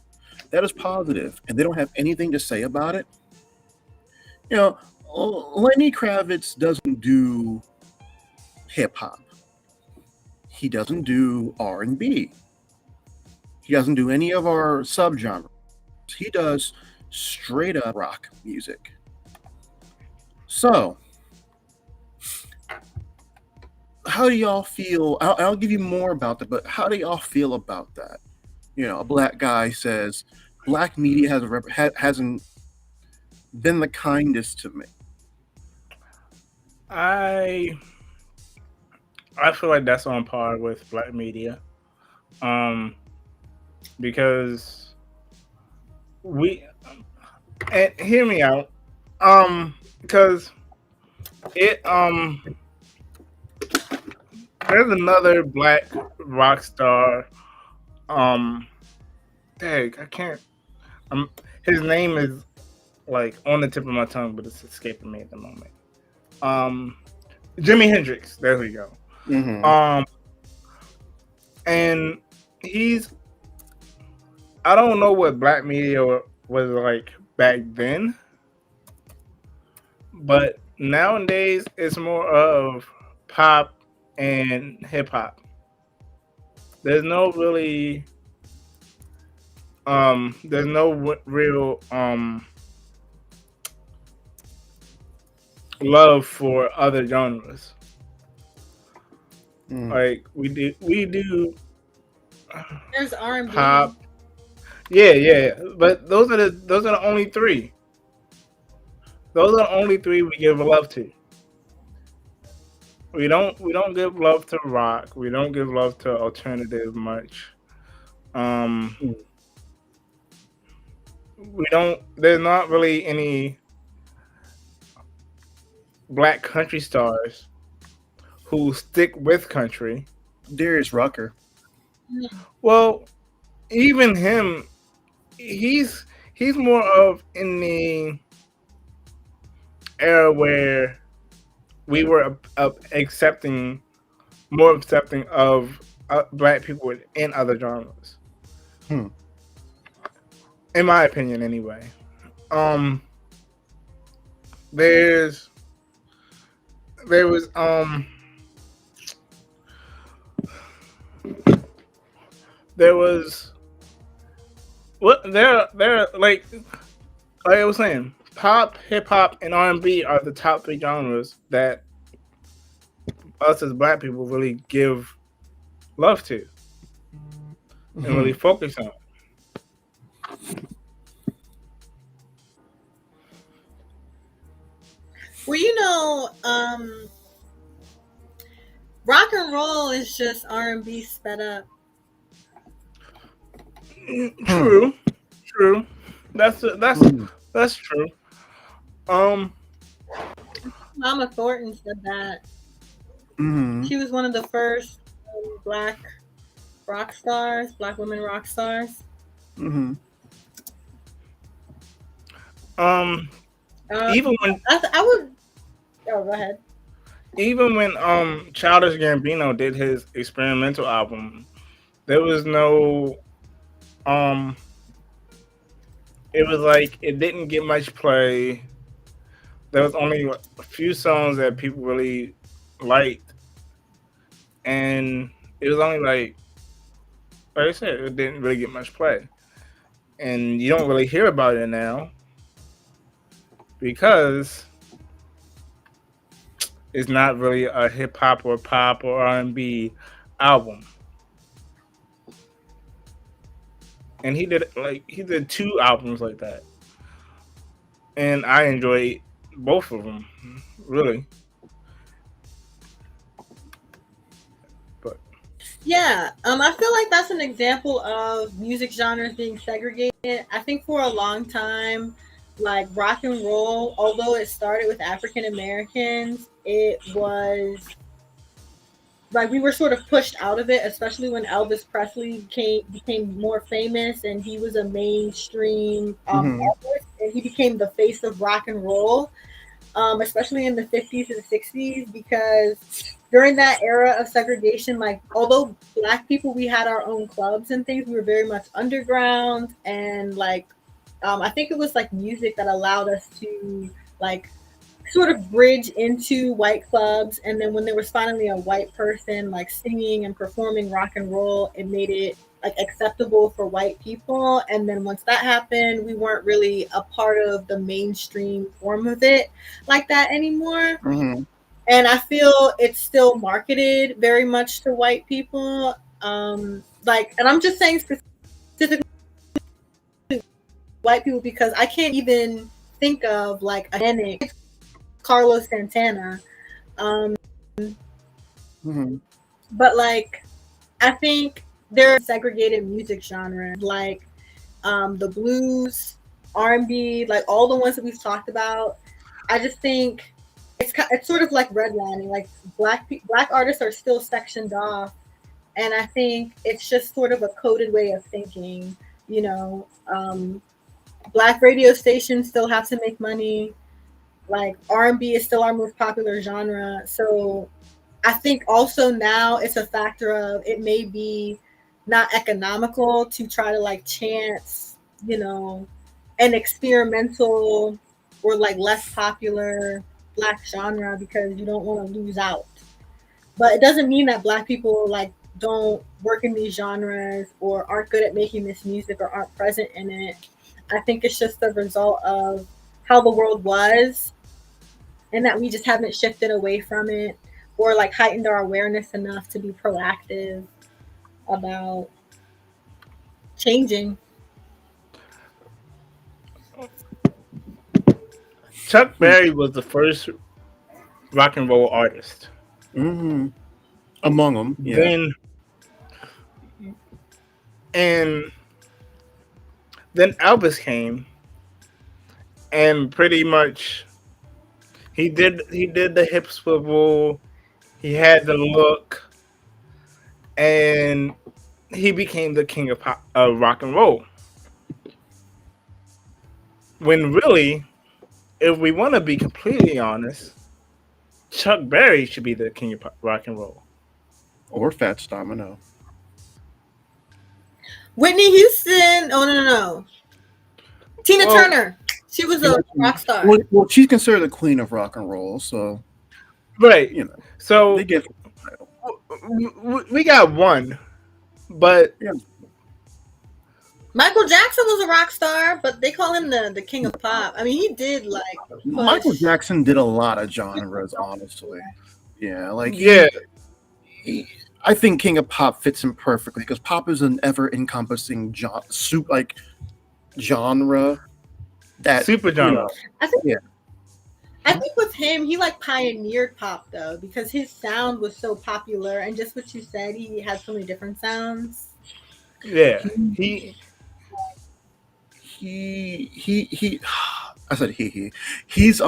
That is positive, and they don't have anything to say about it. Lenny Kravitz doesn't do hip hop. He doesn't do R&B. He doesn't do any of our subgenres. He does straight up rock music. So, how do y'all feel? I'll give you more about that, but how do y'all feel about that? You know, a black guy says, black media hasn't been the kindest to me. I feel like that's on par with black media, because we and hear me out, because it there's another black rock star, um, dang, I can't, his name is like on the tip of my tongue, but it's escaping me at the moment. Um, Jimi Hendrix. There we go. Mm-hmm. And he's, I don't know what black media was like back then, but nowadays it's more of pop and hip hop. There's no really, there's no real love for other genres. Like we do There's R&B. pop. Yeah, but those are the only three. Those are the only three we give love to. We don't give love to rock. We don't give love to alternative much. We don't. There's not really any black country stars who stick with country. Darius Rucker. Well, even him, he's more of in the era where we were accepting of black people in other genres. In my opinion, anyway. There was what there like I was saying, pop, hip hop, and R&B are the top three genres that us as black people really give love to and really focus on. Well, rock and roll is just R&B sped up. True. That's true. Mama Thornton said that. Mm-hmm. She was one of the first black rock stars, black women rock stars. Mm-hmm. Even when I would. Oh, go ahead. Even when Childish Gambino did his experimental album, there was no it was like it didn't get much play. There was only a few songs that people really liked, and it was only like I said, it didn't really get much play, and you don't really hear about it now because it's not really a hip hop or pop or R&B album. And he did two albums like that, and I enjoyed both of them, really. But yeah, I feel like that's an example of music genres being segregated. I think for a long time, like rock and roll, although it started with African Americans, it was like we were sort of pushed out of it, especially when Elvis Presley became more famous and he was a mainstream artist, and he became the face of rock and roll, especially in the 50s and 60s, because during that era of segregation, like although black people, we had our own clubs and things, we were very much underground, and like I think it was like music that allowed us to like sort of bridge into white clubs, and then when there was finally a white person like singing and performing rock and roll, it made it like acceptable for white people. And then once that happened, we weren't really a part of the mainstream form of it like that anymore. Mm-hmm. And I feel it's still marketed very much to white people. Like, and I'm just saying specifically white people because I can't even think of like a Hispanic Carlos Santana. Mm-hmm. But like, I think there are segregated music genres like the blues, R&B, like all the ones that we've talked about. I just think it's sort of like redlining. Like black artists are still sectioned off, and I think it's just sort of a coded way of thinking. You know, black radio stations still have to make money. Like R&B is still our most popular genre, so I think also now it's a factor of it may be not economical to try to like chance, you know, an experimental or like less popular black genre because you don't want to lose out. But it doesn't mean that black people like don't work in these genres or aren't good at making this music or aren't present in it. I think it's just the result of how the world was and that we just haven't shifted away from it or like heightened our awareness enough to be proactive about changing. Chuck Berry was the first rock and roll artist. Mm-hmm. Among them, yeah. Then Elvis came, and pretty much he did the hip swivel. He had the look, and he became the king of rock and roll. When really, if we want to be completely honest, Chuck Berry should be the king of rock and roll. Or Fats Domino. Whitney Houston. Oh no. Tina Turner. She was a rock star. Well, she's considered the queen of rock and roll, so right. You know, so they get we got one, but yeah. Michael Jackson was a rock star, but they call him the king of pop. I mean, he did like push. Michael Jackson did a lot of genres, honestly. Yeah, like I think King of Pop fits him perfectly because pop is an ever-encompassing genre. That super genre. I think with him, he like pioneered pop though because his sound was so popular, and just what you said, he had so many different sounds. Yeah, he I said he. He's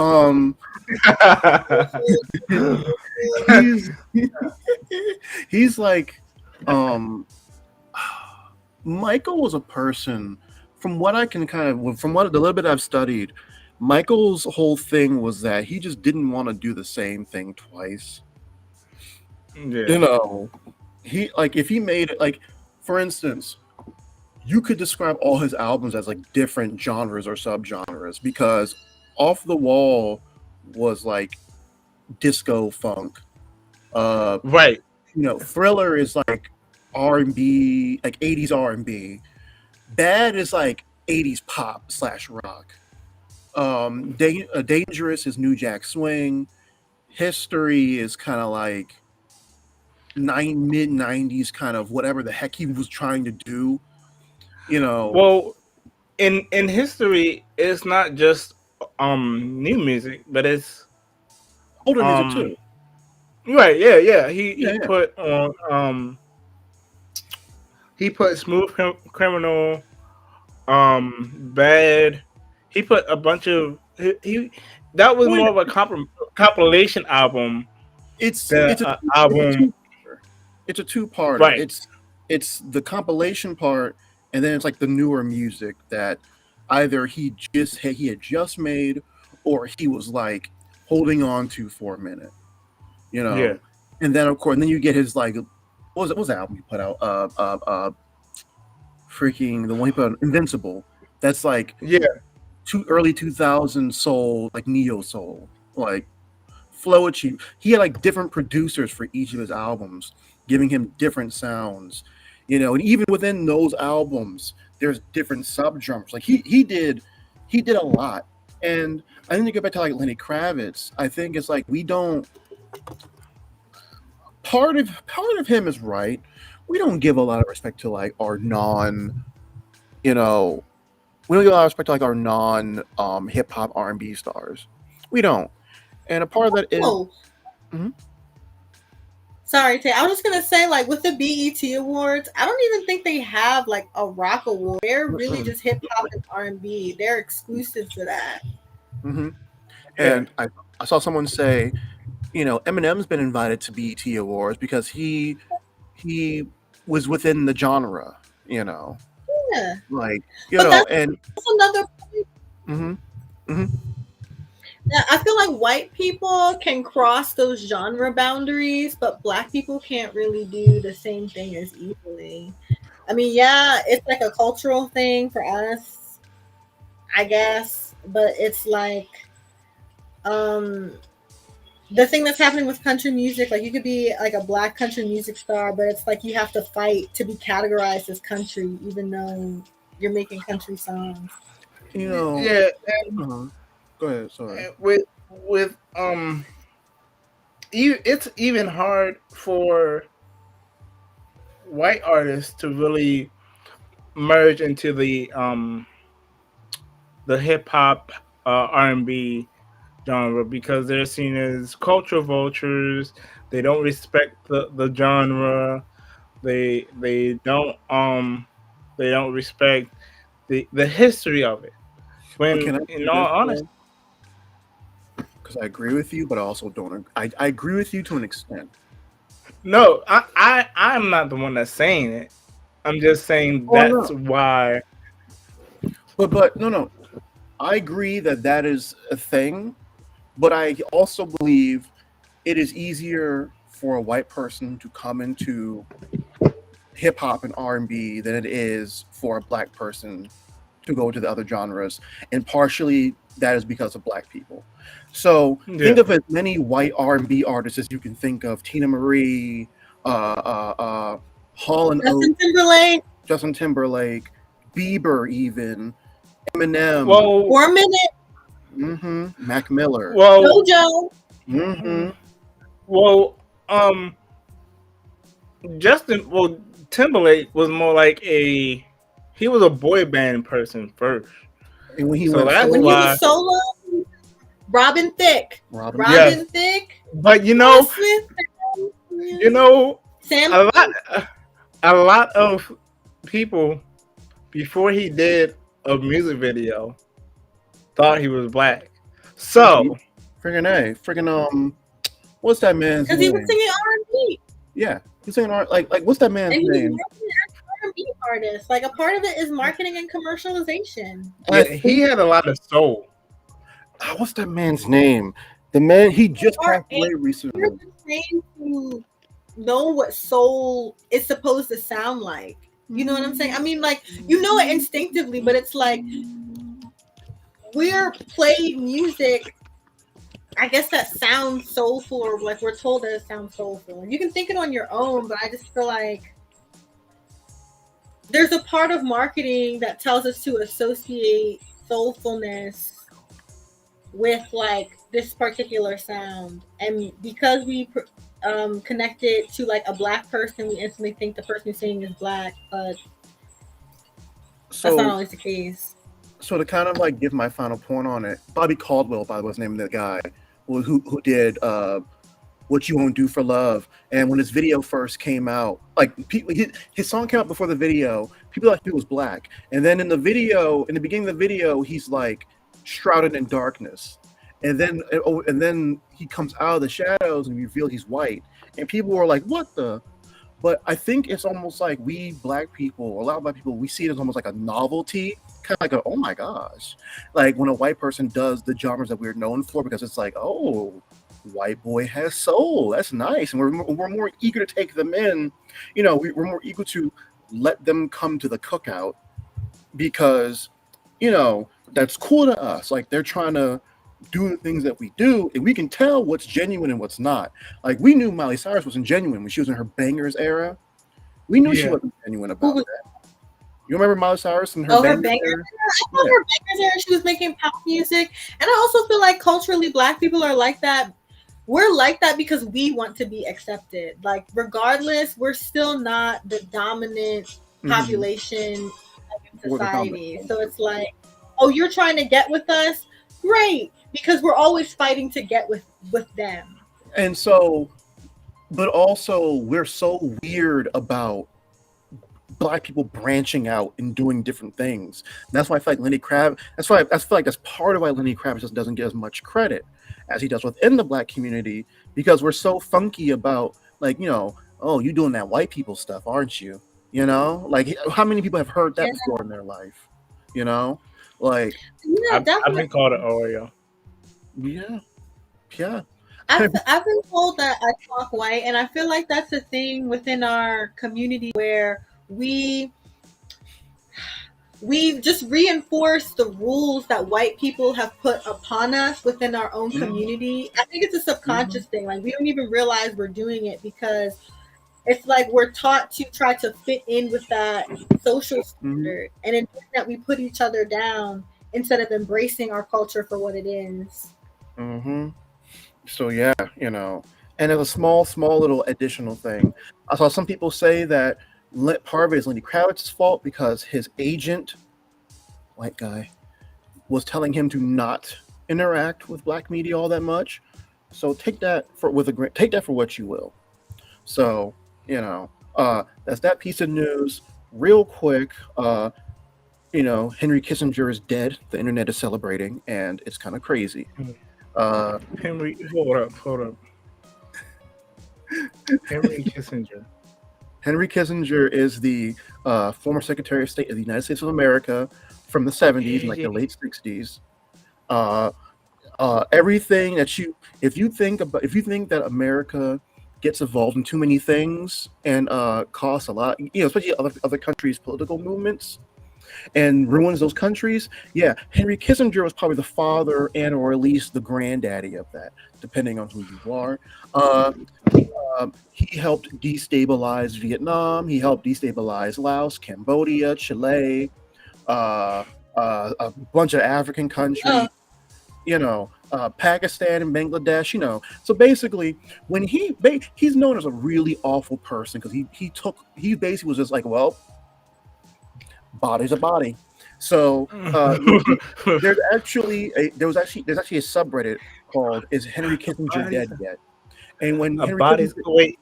he's like Michael was a person from what I can from the little bit I've studied, Michael's whole thing was that he just didn't want to do the same thing twice. Yeah. You know, he like if he made it like, for instance, you could describe all his albums as like different genres or subgenres because Off the Wall was like disco funk. Right. You know, Thriller is like R&B, like 80s R&B. Bad is like 80s pop / rock. Dangerous is New Jack Swing. History is kind of like mid 90s kind of whatever the heck he was trying to do. You know, well, in history, it's not just new music, but it's older music too. Right? Yeah. He put on he put Smooth Criminal, Bad. He put a bunch of he that was more of a compilation album. It's a two-parter. Right. It's the compilation part. And then it's like the newer music that either he had just made or he was like holding on to for a minute, you know. Yeah. And then of course, and then you get his like, what was the album he put out? Freaking the one he put out, Invincible. That's like early 2000s soul, like neo soul. like flow achieve. He had like different producers for each of his albums, giving him different sounds, and even within those albums, there's different subgenres. Like he did a lot. And I think to get back to like Lenny Kravitz, I think it's like we don't part of him is right. We don't give a lot of respect to like our non, you know, we don't give a lot of respect to like our non hip hop R&B stars. We don't. And a part of that is Oh, Mhm. sorry, Tay. I was just gonna say, like with the BET Awards, I don't even think they have like a rock award. They're really Mm-mm. just hip hop and R&B. They're exclusive to that. Mhm. Yeah. And I saw someone say, Eminem's been invited to BET Awards because he was within the genre, Yeah, like but and that's another point. hmm hmm Yeah, I feel like white people can cross those genre boundaries, but black people can't really do the same thing as easily. I mean, yeah, it's like a cultural thing for us, I guess, but it's like um the thing that's happening with country music, like you could be like a black country music star, but it's like you have to fight to be categorized as country, even though you're making country songs. Yeah, uh go ahead. Sorry. and with it's even hard for white artists to really merge into the hip hop R&B genre because they're seen as cultural vultures. They don't respect the genre. They don't respect the history of it. But When can I in say all this honesty, though? Because I agree with you, but I also don't. I agree with you to an extent. no, I'm not the one that's saying it. I'm just saying Oh that's no, why. but no. I agree that that is a thing, but I also believe it is easier for a white person to come into hip hop and R&B than it is for a black person to go to the other genres, and partially that is because of black people. So think Yeah. of as many white R&B artists as you can think of: Tina Marie, Hall and Oates, Justin Timberlake, Justin Timberlake, Bieber, even Eminem, Well, for a minute, Mac Miller. well, JoJo. hmm well. Um, Justin. Well, Timberlake was more like a. He was a boy band person first, And when he so went that's When he was why. solo, solo, Robin Thicke, Robin Thicke. Yes, Robin Thicke, but Will Smith, you know, Sam. a lot, a lot of people before he did a music video thought he was black. So Friggin' what's that man's Because he was name? singing R&B, Yeah, he's singing like what's that man's and he was name? marketing as an R&B artist. Like a part of it is marketing and commercialization. And I yeah, he think had a lot of soul. what's that man's name? The man he just Or passed away you're recently. just trained to know what soul is supposed to sound like. You know what I'm saying? I mean, like you know it instinctively, but it's like we're played music. I guess that sounds soulful, or like we're told that it sounds soulful. You can think it on your own, but I just feel like there's a part of marketing that tells us to associate soulfulness with like this particular sound, and because we connect it to like a black person, we instantly think the person who's singing is black, but that's not So always the case. so to kind of like give my final point on it, Bobby Caldwell, by the way, was the name of the guy who did "What You Won't Do for Love." And when his video first came out, like people, his song came out before the video. People thought he was black, and then in the video, in the beginning of the video, he's like shrouded in darkness, and then he comes out of the shadows and reveal he's white, and people were like, "What the?" But I think it's almost like we black people, or a lot of black people, we see it as almost like a novelty, kind of like a, oh my gosh, like when a white person does the genres that we're known for, because it's like, oh, white boy has soul, that's nice, and we're more eager to take them in, we're more eager to let them come to the cookout because that's cool to us. Like they're trying to do the things that we do, and we can tell what's genuine and what's not. Like, we knew Miley Cyrus wasn't genuine when she was in her bangers era. We knew she wasn't genuine about that. You remember Miley Cyrus and her bangers era? I thought her bangers era, she was making pop music. And I also feel like culturally Black people are like that. We're like that because we want to be accepted. Like, regardless, we're still not the dominant population in society. So it's like, oh, you're trying to get with us? Great, because we're always fighting to get with them. And so, but also we're so weird about Black people branching out and doing different things. And that's why I feel like Lenny Kravitz. I feel like that's part of why Lenny Kravitz doesn't get as much credit as he does within the Black community, because we're so funky about, like, you know, oh, you doing that white people stuff, aren't you? You know, like, how many people have heard that before in their life? You know, like, I've been called an Oreo. Yeah. I've been told that I talk white, and I feel like that's a thing within our community where we've just reinforced the rules that white people have put upon us within our own community. I think it's a subconscious thing. Like, we don't even realize we're doing it because it's like we're taught to try to fit in with that social standard. And in doing that, we put each other down instead of embracing our culture for what it is. So, yeah, you know, and as a small little additional thing, I saw some people say that part of it is Lenny Kravitz's fault because his agent, white guy, was telling him to not interact with Black media all that much. So take that for what you will. So, you know, that's that piece of news. Real quick, you know, Henry Kissinger is dead. The internet is celebrating, and it's kind of crazy. Henry, hold up. Henry Kissinger. Henry Kissinger is the former Secretary of State of the United States of America from the 70s and like the late 60s. Everything that if you think that America gets involved in too many things and costs a lot, you know, especially other countries' political movements, and ruins those countries. Yeah, Henry Kissinger was probably the father and or at least the granddaddy of that, depending on who you are. He helped destabilize Vietnam. He helped destabilize Laos, Cambodia, Chile, a bunch of African countries, you know, Pakistan and Bangladesh, you know. So basically, when he's known as a really awful person because he basically was just like, well, body's a body. So there's actually a subreddit called "Is Henry Kissinger Dead Yet?" And when wait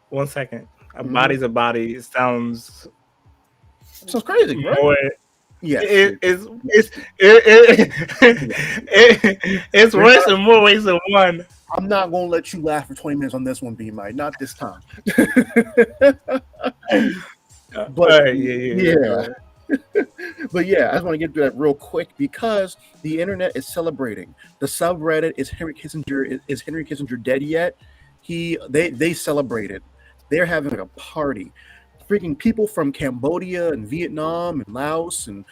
1 second, a body's a body sounds crazy, right? Yeah, it's worse in more ways than one. I'm not gonna let you laugh for 20 minutes on this one, B-Mike. Not this time. But yeah. But yeah, I just want to get to that real quick because the internet is celebrating. The subreddit is Henry Kissinger. Is Henry Kissinger dead yet? They celebrated. They're having like a party. Freaking people from Cambodia and Vietnam and Laos and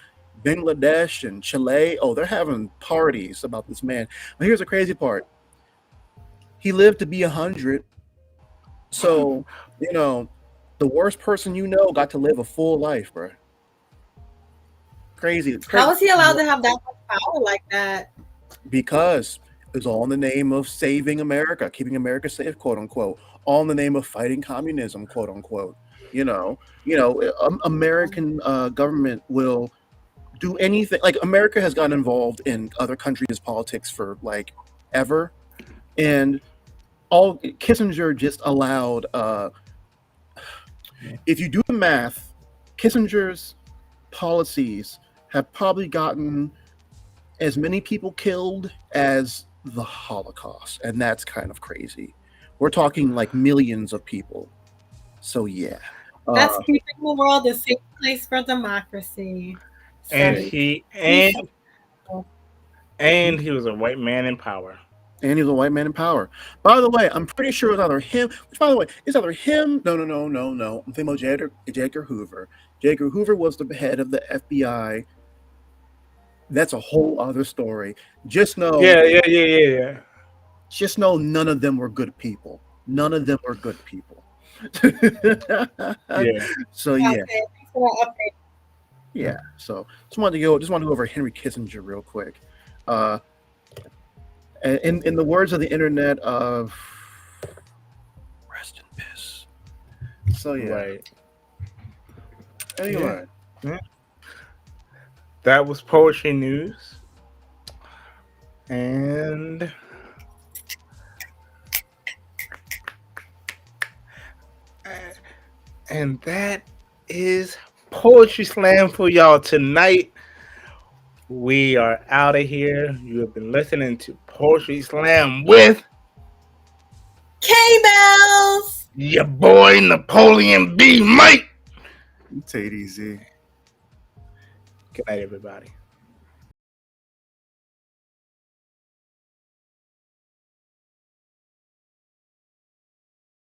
Bangladesh and Chile. Oh, they're having parties about this man. But here's the crazy part. He lived to be 100. So, you know, the worst person you know got to live a full life, bro. Crazy. How is he allowed to have that much power like that? Because it's all in the name of saving America, keeping America safe, quote unquote. All in the name of fighting communism, quote unquote. You know, American government will do anything. Like, America has gotten involved in other countries' politics for like ever, and Kissinger just allowed. If you do the math, Kissinger's policies have probably gotten as many people killed as the Holocaust, and that's kind of crazy. We're talking like millions of people. So yeah, that's keeping the world a safe place for democracy. And he was a white man in power. And he was a white man in power. By the way, I'm pretty sure it's either him. Which, by the way, it's either him. No. I'm thinking about J. Edgar Hoover. J. Edgar Hoover was the head of the FBI that's a whole other story. Just know, Yeah. just know none of them were good people. None of them were good people. Yeah. So Okay, yeah, thanks for that update. yeah. So just want to go over Henry Kissinger real quick. Uh, in the words of the internet of rest in piss. So yeah. Right. Anyway, Yeah. That was Poetry News. And that is Poetry Slam for y'all tonight. We are out of here. You have been listening to Poetry Slam with K-Bellz! your boy Napoleon B. Mike. TayDZ. Good night, everybody.